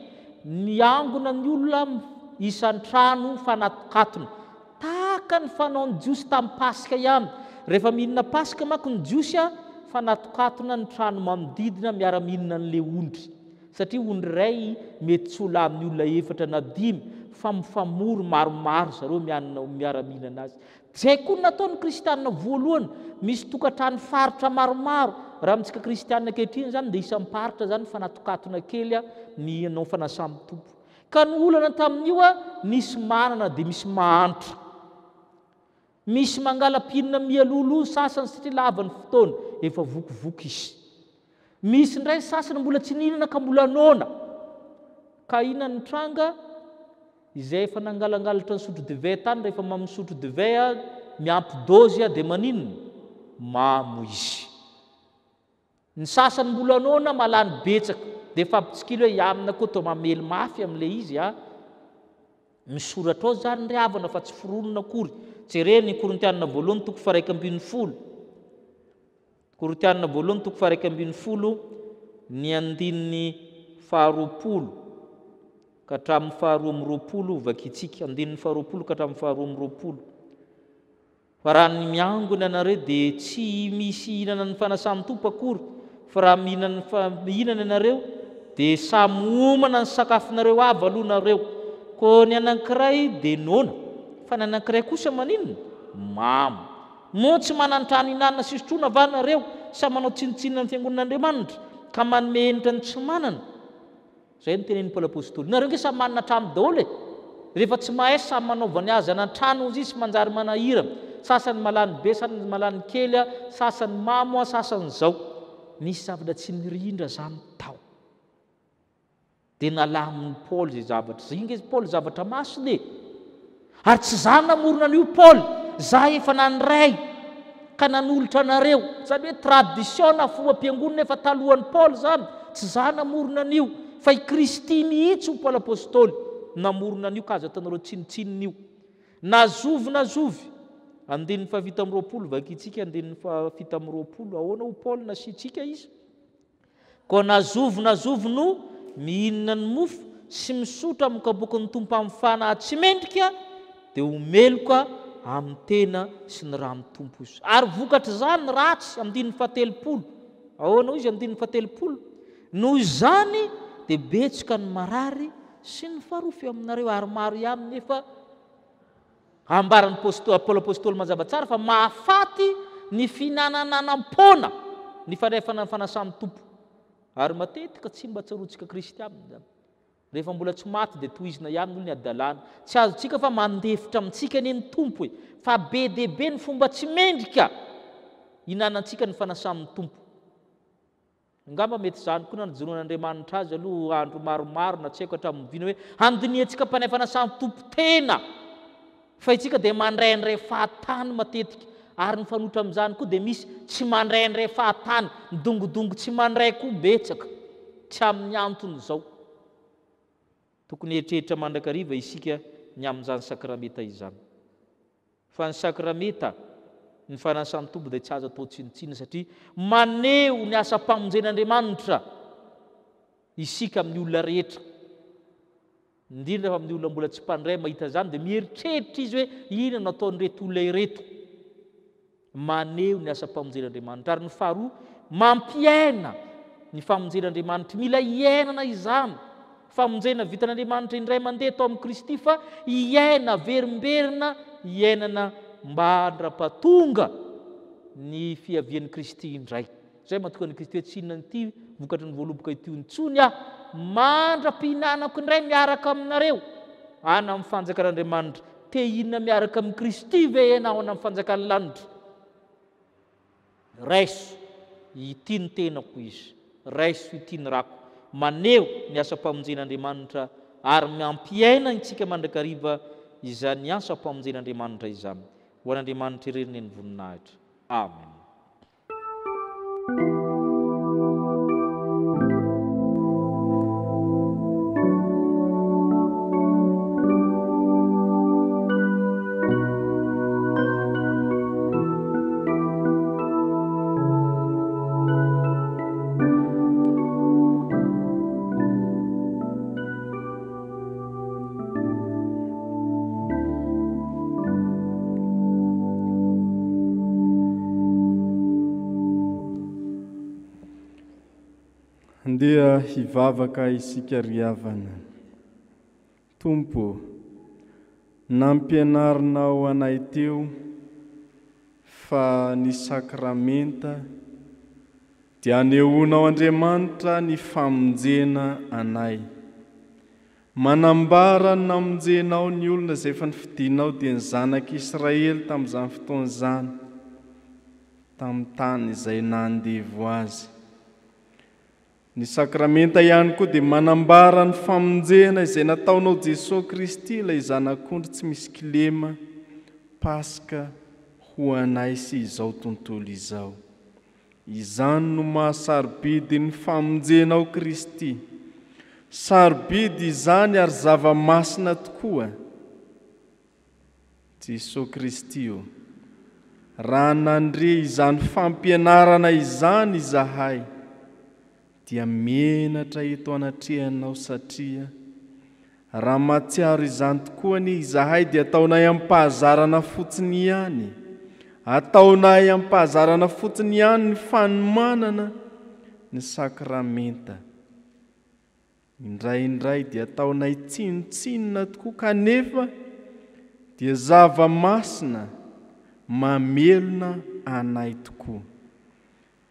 miangona ny olona isan'ny trano fanatokatona, tahaka ny fanaony jiosy tamin'ny Pasika ihany. Rehefa mihinana Pasika manko ny jiosy fanatokatona ny trano manodidina miara-mihinana an'ilay ondry, satria ondry iray mety tsy ho lamin'ny olona 4 na 5, fa mifamory maromaro zareo miara-mihinana azy. Zay koa nataon'ny kristianina voalohany, misy tokantrano faritra maromaro. Raha amintsika kristianina ankehitriny zany dia isan'ny faritra zany fanatokatona kely ny anao fanasan'ny tompo. Ka ny olana tamin'io nisy manana dia misy mahantra, misy mangala-pinina mialolo sasany satria lava ny fotoana, efa vokivoky izy. Misy indray sasany mbola tsy nihinana ka mbola noana, ka inona ny tranga izay efa nangalangalatra ny sotro divay tany. Rehefa mamy sotro divay miampy dozy dia maninona? Mamo izy. Ny sasany mbola noana malany betsaka, dia efa ampitsikilo hoe amina koa to mamely mafy amin'ilay izy misoratra ao zany ry havana fa tsy foronona akory. Jereny Korintianina voalohany toko 1:10, Korintianina voalohany toko 1:10 ny andininy 20 ka hatramin'ny 2:20 vakitsika, andininy 20 ka hatramin'ny 2:20. fa raha ny miangona anareo dia tsy misy hihinana ny fanasan'ny tompo akory, fa raha mihinana ianareo dia samy omana ny sakafonareo avy aloha nareo. Ko ny anankiray dia noana, fa ny anankiray kosa maninona? Mamy. Moa tsy manan-trano hinanana sy sotroana va nareo sa manao tsinotsinona ny fiangonan'Andriamanitra ka manome henitra ny tsy manana? Zay no tenen'ny Paoly apôstôly. Nareo nge samy manana trano daholo e, rehefa tsy mahay samy manaovany azy ana-trano izy sy manjary manahira, sasany malany be, sasany malany kely, sasany mamo, sasany zao. Nisy zavatra tsy nirindra zany tao, dia nalamin'ny Paoly zay zavatra zay. Inge Paoly zavatra masina e, ary tsy za namorona an'io Paoly, za efa nandray ka nanolotra anareo. Zany hoe tradition na fomba-piangonana efa talohan'ny Paoly zany, tsy za namorona an'io, fa i Kristy mihitsy ho Paoly apôstôly namorona an'io ka azo ataonareo tsinotsinon'io. Nazovy 720 vakitsika 720 ahoana ho Paoly nasitsika izy. Ko nazovy no mihinana ny mofo sy misotra amin'ny kabokon'ny tompo amin'ny fanahy tsy mendrika, dia omeloka amin'ny tena sy ny raha mitompo izy. Ary vokatra zany ratsy 770. Ahoana izy 770? Noho izany dia betsoka ny marary sy ny farofy aminareo, ary maro ihany nefa ambaran'ny Paoly apôstôly mazava tsara fa mahafaty ny finanananam-pona ny fanefana ny fanasan'ny tompo. Ary matetika tsy mba tsarotsika kristianina zany. Rehefa mbola tsy maty dia tohizina ihany olo ny adalàna. Tsy azontsika fa mandefitra amintsika ny tompo e, fa be dia be ny fomba tsy mendrika hinanantsika ny fanasan'ny tompo. Ngamba mety zany koa nanjoroan'Andriamanitra azy aloha andro maromaro na tsy haiko hatramin'ny vina hoe andiniantsika mpanefana samy tompo tena, fa itsika dia mandraindray fahatany matetika. Ary ny fanotra amin'izany koa dia misy tsy mandraindray fahatany, midongodongo tsy mandray koa betsaka, tsy amin'ny antony zao. Tokony eritreritra mandrakariva isika ny amin'izany sakramenta izany. Fa ny sakramenta ny fanasan'ny tompo dia tsy azo atao tsinontsina, satria maneho ny asa-pamonjen'Andriamanitra isika amin'ny olona rehetra. Indrindra fa amin'ny olona mbola tsy mpandray mahita zany dia mieritreritra izy hoe ina no ataon'ireto olona ireto. Maneho ny asa-pamonjen'Andriamanitra. Ary ny faharoa, mampiaina ny famonjen'Andriamanitra. Mila iainana izany famonjena vitan'Andriamanitra indray mandeha tao amin'ny Kristy, fa iaina verimberina, iainana mba handra-pahatonga ny fiavian'ny Kristy indray. Zay mahatonga ny Kristy hoe tsy inona ity vokatry ny voaloboka ity intsony aho, mandra-pihinanako indray miaraka aminareo ana amin'ny fanjakan'Andriamanitra. Te inona miaraka amin'ny Kristy ve ianao ana amin'ny fanjakan'ny lanitra? Raiso ity ny tenako izy, raiso ity ny rako. Maneho ny asa-pamonjen'Andriamanitra ary mampiaina itsika mandrakariva izany asa-pamonjen'Andriamanitra izany. Ho an'Andriamanitra ireny ny voninahitra. Amen. Andeha hivavaka isika ry havana. Tompo, nampianarinao anay teo fa ny sakramenta dia anehoanao Andriamanitra ny famonjena anay. Manambara ny namonjenao ny olona izay efa nifidinao dia ny zanak'Israely tamin'izany fotoana izany, tamin'ny tany izay nandevo azy. Ny sakramenta ihany koa dia manambara ny famonjena izay nataonao Jesosy Kristy, ilay zanak'ondry tsy misy kilema, Paska ho anay sy izao tontolo izao. Izany no mahasarobidy ny famonjenao Kristy. Sarobidy izany ary zava-masina tokoa. Jesosy Kristy o, raha nandre izany fampianarana izany izahay, dia menatra eto anatrehanao, satria raha matsiaro izany tokoa ny izahay dia ataonay ampahazarana fotsiny ihany, ataonay ampahazarana fotsiny ihany ny fanomanana ny sakramenta. Indraindray dia ataonay tsinotsinona tokoa, kanefa dia zava-masina mamelona anay tokoa.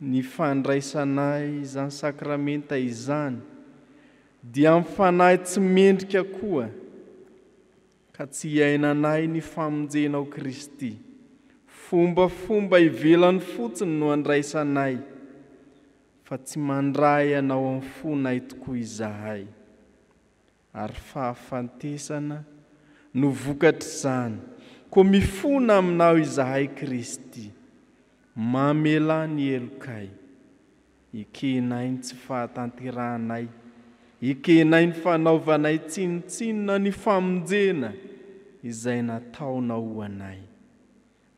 Ny fandraisanay izany sakramenta izany dia mifanahy tsy mendrika koa, ka tsy iainanay ny famonjenao Kristy. Fombafomba ivelany fotsiny no andraisanay, fa tsy mandray anao amin'ny fonay tokoa izahay. Ary fahafantesana no vokatr'izany, koa mifona aminao izahay Kristy, mamela ny elokay, ekenay ny tsy fahatanterahanay, ekenay ny fanaovanay tsinotsinona ny famonjena izay nataonao ho anay.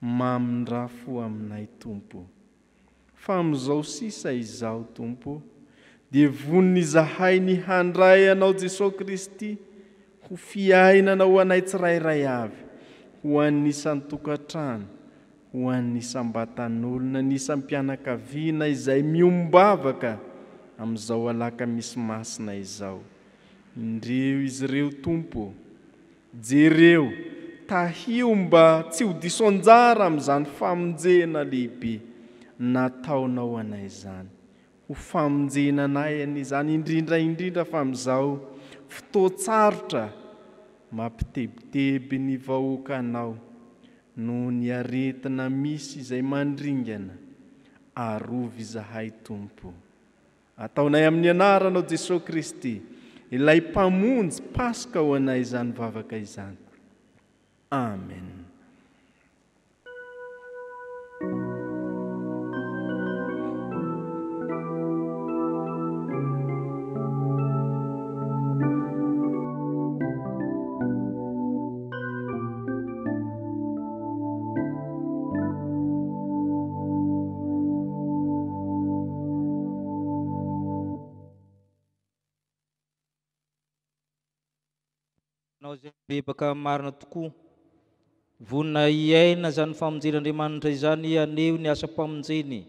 Mamindra-fo aminay Tompo. Fa amin'izao sisa izao Tompo, dia voniny izahay ny handray anao Jesosy Kristy ho fiainana ho anay tsirairay avy, ho an'ny isan-tokantrano, ho an'ny isam-batan'olona, ny isam-pianakaviana izay miombavaka amin'izao alaka misy masina izao. Indreo izy ireo Tompo, jereo tahio mba tsy ho diso anjara amin'izany famonjena lehibe nataonao anay izany. Ho famonjena anay an'izany indrindra fa amin'izao fotoan-tsarotra mampitebiteby ny vahoaka anao noho ny aretina misy izay mandringana. Arovy izahay Tompo. Ataonay amin'ny anaranao Jesosy Kristy, ilay mpamonjy Paska ho anay izany vavaka izany. Amen. Nao zay bebaka marina tokoa, vonina iaina zany famonjen'Andriamanitra izany aneo ny asa-pamonjeny,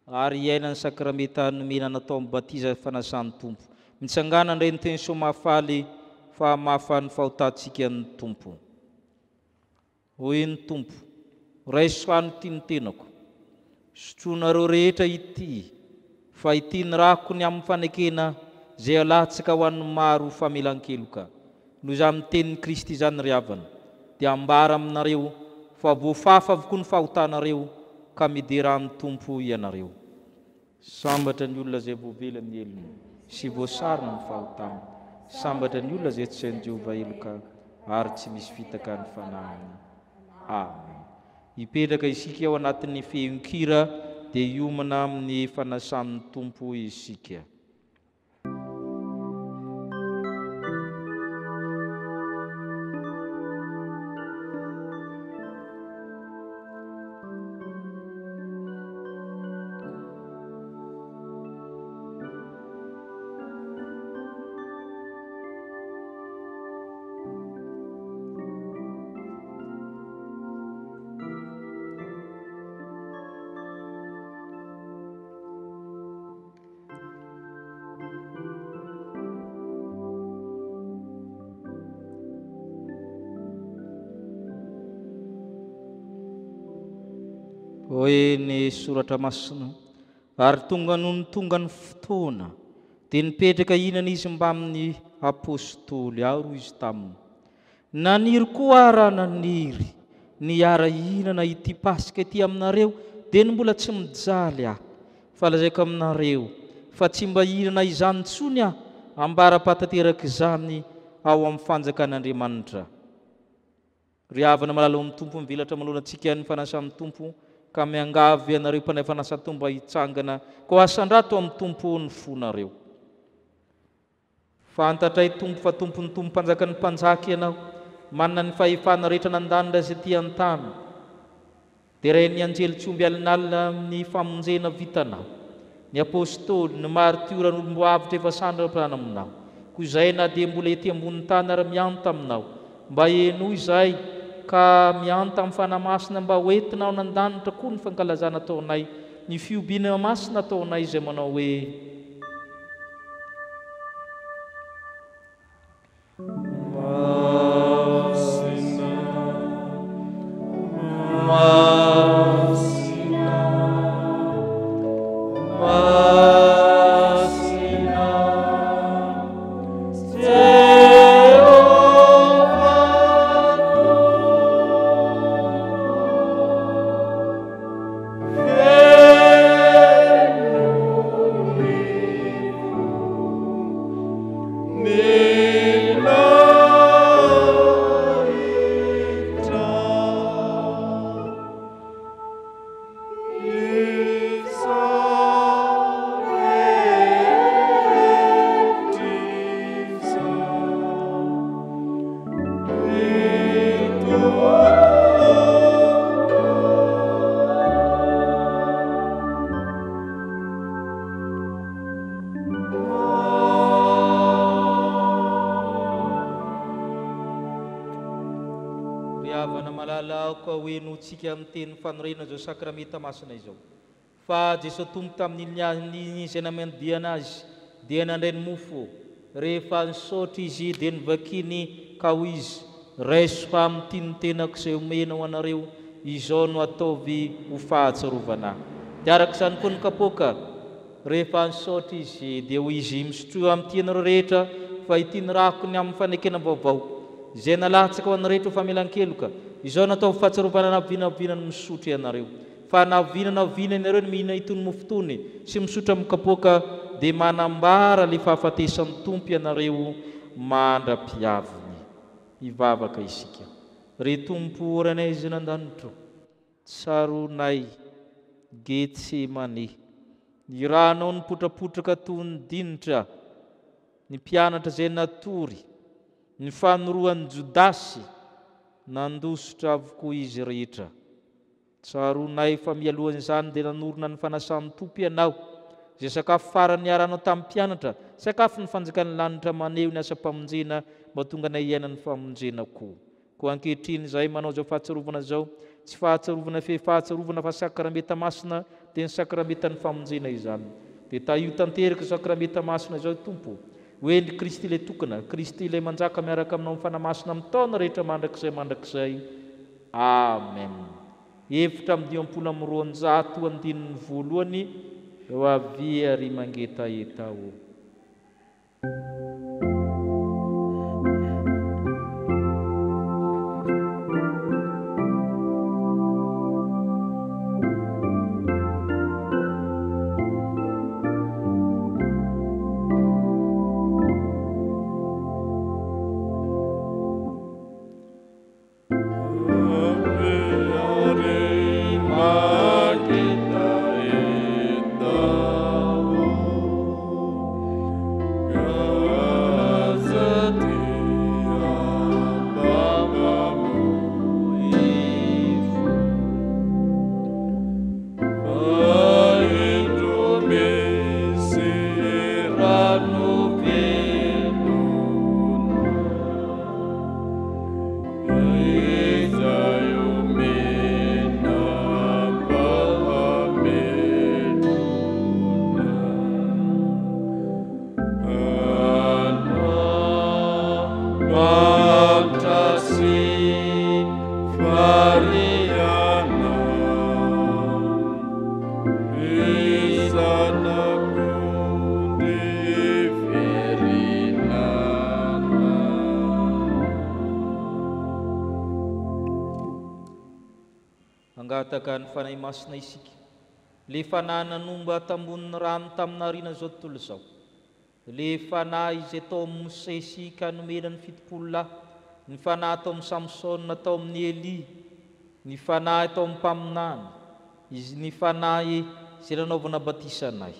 ary iaina ny sakramenta nomena natao amin'ny batiza fanasan'ny Tompo. Mitsangana indray ny teny soamafaly fa mahafaly fahotantsika ny Tompo. Hoy ny Tompo, raisoany ity ny tenako, sotroanareo rehetra ity, fa ity ny rako ny amin'ny fanekena zay alatsaka ho an'ny maro famelan-keloka. Noho izany amin'ny tenin'ny Kristy izany ry havana, dia ambara aminareo fa voafafa avokoa ny fahotanareo, ka midera amin'ny Tompo ianareo. Sambatra ny olona zay voavela ny elony, sy voasarona ny fahotana. Sambatra ny olona zay tsy hain'i Jehovah eloka, ary tsy misy fitaka ny fanahiny. Amen. Hipetraka isika ao anatin'ny feon-kira, dia hiomana amin'ny fanasan'ny Tompo isika. Hoe ny soratra masina, ary tonga noho ny tonga ny fotoana, dia nipetraka ihinana izy mba amin'ny apôstôly. Aro izy taminy, naniry koa raha naniry ny ara-ihinana ity Paska ity aminareo, dia mbola tsy mijaly aho, fa lazaiko aminareo fa tsy mba ihinana izany intsony aho, ambara-patateraka izany ao amin'ny fanjakan'Andriamanitra. Ry havana malala amin'ny Tompo, mivelatra manoloana antsika ny fanasan'ny Tompo, ka miangavy ianareo mpanay fanasan-tomba hitsangana, ko asan-drato amin'ny Tompo ny fonareo. Fantatray Tompo fa Tompony Tompo mpanjakan'ny mpanjaka ianao, manana ny fahefana rehetra nandanitra izay ty an-tany. Dia ray ny anjely tsy omby alinalina amin'ny famonjena vitanao, ny apôstôly, ny martiora, ny olom-boavitra efa sandra-prana aminao. Koa izay na dia mbola ety ambony tany ary mianta aminao, mba eno izay ka mianta amin'ny fanahy masina mba hoentinao nandanitra koa ny fankalazana taonay ny fiobiana masina taonay izay manao hoe tsika amin'ny teny fanorena zao sakramenta masina izao fa Jesosy tompo tamin'ny izay namandiana azy dia nandray ny mofo rehefa nisotry izy dia nivakiny ka ho izy raiso amin'ny tinitenako izay omena ho anareo izao no ataovy ho fahatsarovana dia araka izany koa ny kapoaka rehefa nisotry izy dia ho izy misotroa amin'ny tianareo rehetra fa ity ny rahako ny amin'ny fanekena vaovao izay nalatsaka ho anrehetra ho famelan-keloka izao natao fahatsarovana navinavina ny misotro ianareo fa navinanavina ianareo ny mihina itony mofo tony sy misotra amin'ny kapoaka dia manambara le fahafatesan'ny tompo ianareo mandra-piaviny hivavaka isika ry tompo oranay izy nan-danitro tsaronay Getsemane ny ranao nipotrapotraka toy ny dinitra ny mpianatra izay natory ny fanoroan'ny Jodasy nandosotra avokoa izy rehetra tsaronay fa mialohan'izany dia nanorona ny fanasan'ny tompo ianao izay sakafo farany niaranao tamin'ny mpianatra sakafo ny fanjakany lanitra maneho ny asa-pamonjena mba tonga na iainany famonjena koa ankehitriny izay manao zao fahatsarovana zao tsy fahatsarovana fahatsarovana fa sakramenta masina dia ny sakramenta ny famonjena izany dia io tanteraka sakramenta masina izao tompo hoe ny Kristy ilay tokana Kristy ilay manjaka miaraka aminao amin'ny fanamasina amin'ny taona rehetra mandrakizay amen efitra amin'ny 220 voalohany eo avy ary mangetaeta o angataka ny fanahy masina isika le fanahy nanomba tambonin'ny rano taminarina zao tontolo zao le fanahy izay tao amin'ny Mosesy ka nomena ny 70 lahy ny fanahy tao amin'ny Samsona tao amin'ny Eli ny fanahy tao amin'ny mpaminany izy ny fanahy izay nanaovana batisanay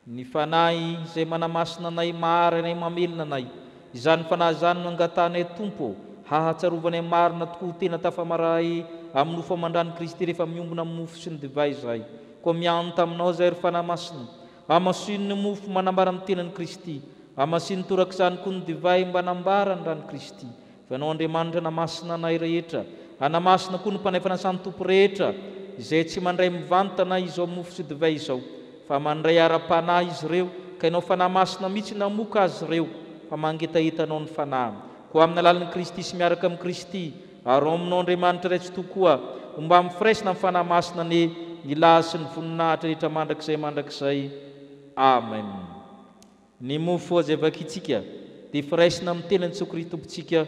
ny fanahy izay manamasina anay mahary anay mamelona anay izany fanahy izany no angatanay tompo hahatsarovana marina tokoa tena tafamaray amin'ny nofo mandrany Kristy rehefa miombona amin'ny mofo sy ny divay zay koa mianta aminao zay ry fanahy masina amasino ny mofo manambara amin'ny tenan'i Kristy amasino torak'izany koa ny divay mba nambara ny rany Kristy Fanao Andriamanitra namasina anay rehetra, anamasina koa ny mpanefana sany tompo rehetra, izay tsy mandray mivantana izao mofo sy divay izao, fa mandray ara-panahy izy ireo, ka ianao fanamasina mihitsy namoka azy ireo, fa mangetahitanao ny fanahy. Koa amin'ny alalan'i Kristy sy miaraka amin'ny Kristy, ary ao aminao Andriamanitra iray tsy tokoa, mba mifiraisina amin'ny fanamasina ny lahy sy ny voninahitra rehetra mandrakizay. Amen. Ny mofo izay vakitsika dia firaisina amin'ny tenan'i Jesoa Kristy tompontsika,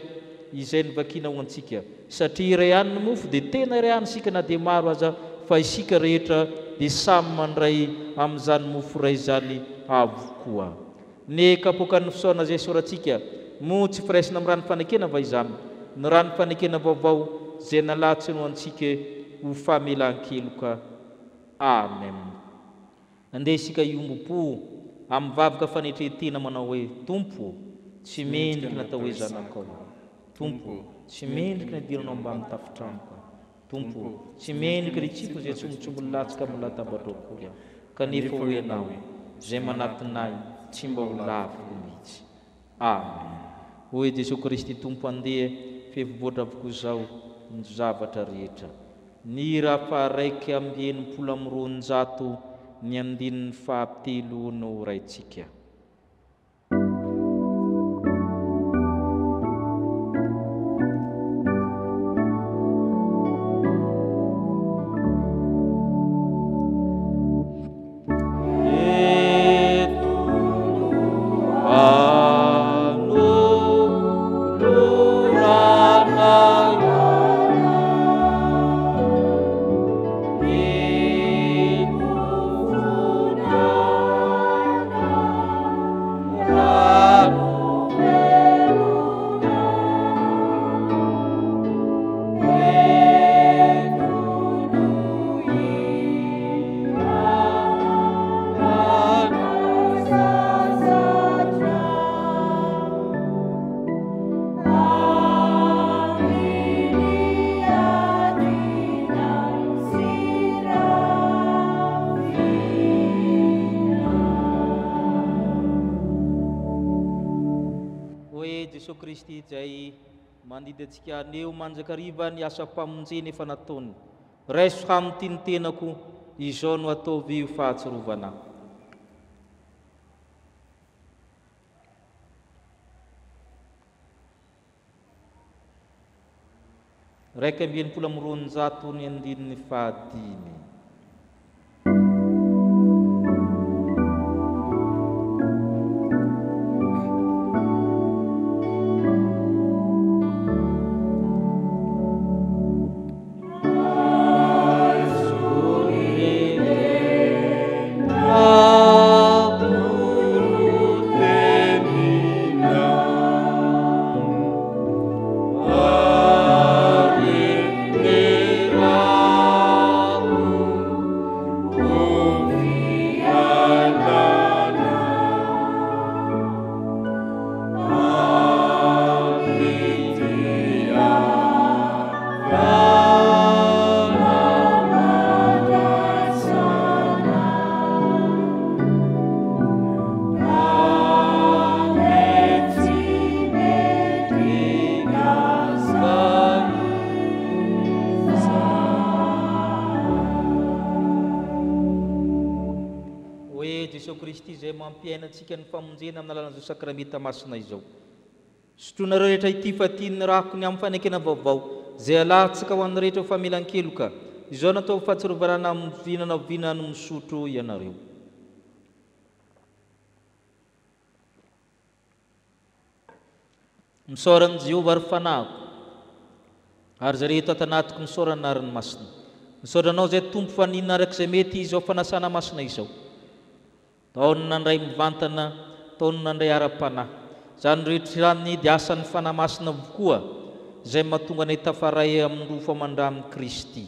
izay nivakina ho antsika. Satria iray ihany ny mofo dia tena iray ihany isika na dia maro aza, fa isika rehetra dia samy mandray amin'izany mofo iray izany avokoa. Ny kapoakan'ny fisaorana izay soratsika, moa tsy firaisina amin'ny rano fanekena va izany, ny rano fanekena vaovao izay nalatsy no antsika ho famelan-keloka. Amen. Andeha isika iombom-po amin'ny vavaka fanetretena manao hoe: Tompo, tsy mendrika natao hoe zanakao. Tompo, tsy mendrika nidiranao mba amin'ny tafitranoko. Tompo, tsy mendrika ny tsiko izay tsombotsombo latsaka amin'ny latabatra akory, kanefa ho ianao izay manatinay tsy mba ho laviko mihitsy. Amen. Hoy Jesosy Kristy Tompo, andeha fivovoatra avokoa izao ny zavatra rehetra. Ny raha raiky amby enimpolo amby roanjato ny andinin'ny fahatelo no raitsika. Kristy izay mandidy antsika aneo manjakariva ny asa-pamonjena efa nataony. Raiso aminy ny tenako, izao no ataovy ho fahatsirovana. Raika amby enimpolo amby roanjato ny andininy fahadimy. Mampiainantsika ny famonjena amin'ny alalan'izao sakramenta masina izao. Sotroinareo rehetra ity fa tian'ny rahako ny amin'ny fanekena vaovao izay alatsaka ho an'ny rehetra ho famelan-keloka. Izao natao fahatsirovana amin'ny vinana misotro ianareo. Misaoran'i Jehovah ary fanahiko, ary zay rehetra tanatiko misaorana nariny masina. Misaoranao izay tompo fa ninona arak'izay mety izao fanasana masina izao. Taony nandray mivantana, taony nandray ara-panahy. Zany rehetra ny dia asan'ny fanamasina avokoa izay mahatonga ny tafaray amin'ny rofo aman-dramin'i Kristy.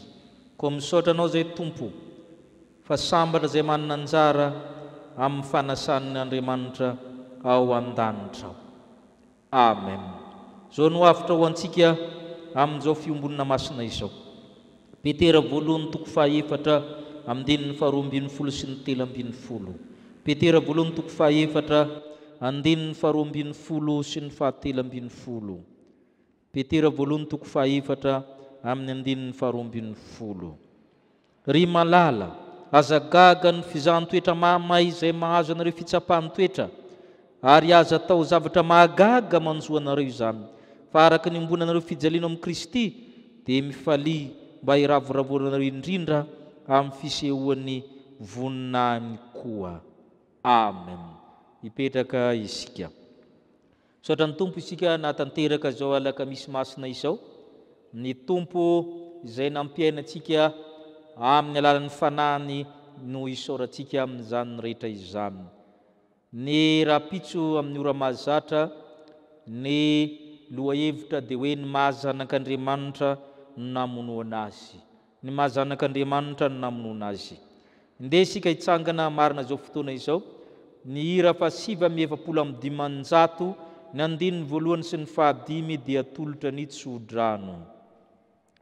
Koa misaotra anao izay tompo fa sambatra izay manana anjara amin'ny fanasan'ny Andriamanitra ao an-danitra. Amen. Zao no hafitra ho antsika amin'izao fiombonana masina izao. Petera 2:4 amin'ny 2:12 sy ny 13. Petera 2:4 andininy 12 sy ny 13. Petera voalohany toko fahaefatra amin'ny andinin'ny faharoambin'ny folo. Ry malala, aza gaga ny fizahn-toetra mahamay izay mahazo anareo fitsapahan'ny toetra, ary aza atao zavatra mahagaga manjoa anareo izany. Fa araka ny ombonanareo fijaliana amin'ny Kristy dia mifalia mba hiravoravonanareo indrindra amin'ny fisehoan'ny voninahiny koa. Amen. Hipetraka isika. Saotra ny Tompo isika natanteraka zao alakamisy masina izao, ny Tompo izay nampiainantsika amin'ny alalan'ny fanahiny no isaorantsika amin'izany rehetra izany. Ny rapitso amin'ny ora mahazatra, ny lohahevitra dia hoe ny mahazanak'Andriamanitra no namonoana azy. Ny mahazanak'Andriamanitra no namonoana azy. Indesika hitsangana marina zao fotoana izao, ny hira fa 770 ny andininy voalohany sy ny fahadimy dia tolotra ny tsodrano.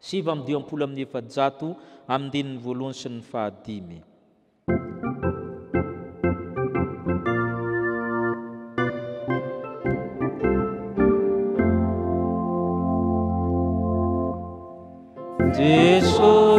770 andininy voalohany sy ny fahadimy. Jesús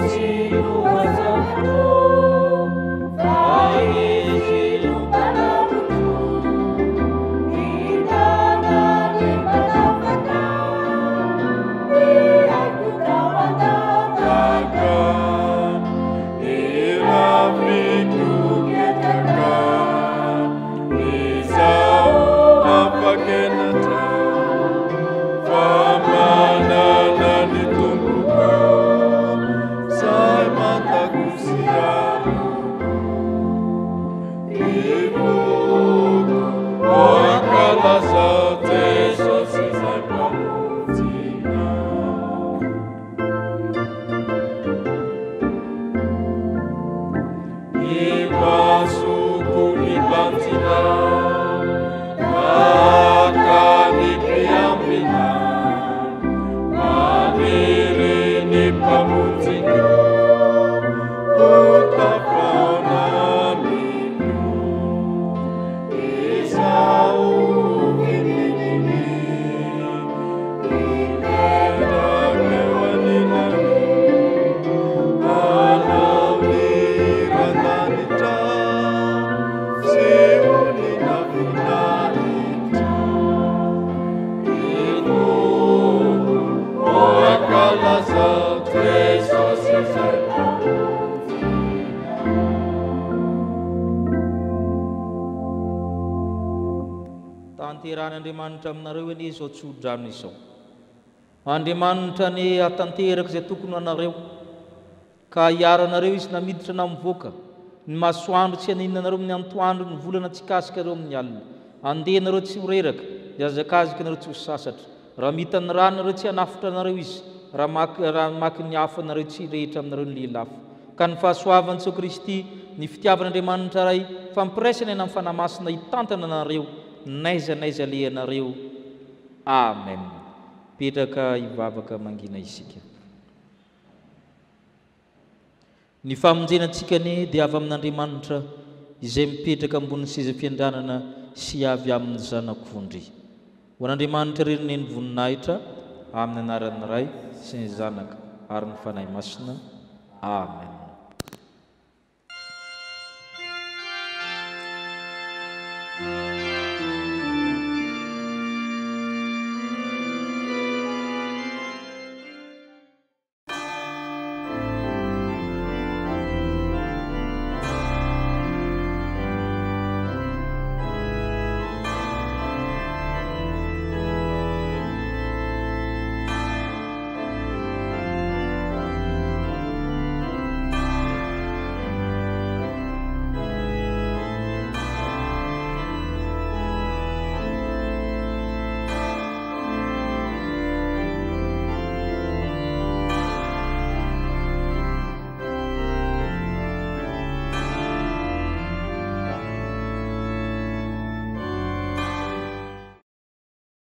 Andriamanitra aminareo eny izao tsodrano izao. Andriamanitra ny atanteraka izay tokony anareo, ka hiaranareo izy namiditra na mivoaka. Ny masoandro tsy haninanareo amin'ny antoandro, ny volana tsy kasika areo amin'ny alina. Andehanareo tsy ho reraka, dia azakazaka nareo tsy ho sasatra. Raha mitany ranareo tsy hanafitra anareo izy, raha maky ny hafanareo tsy rehetra aminareo ny lelafo. Ka ny fahasoavan'i Jesu Kristy, ny fitiavan'Andriamanitra ray, fampiraisana eny amin'ny fanahy masina hitantana anareo naiza lehanareo. Amen. Petraka hivavaka mangina isika. Ny famonjenantsika ny dia avy amin'Andriamanitra izay mipetraka ambony seza fiandranana sy avy amin'ny zanak'ondry. Ho an'Andriamanitra reny ny voninahitra amin'ny anaran'ny Ray sy ny Zanaka ary ny fanahy masina. Amen.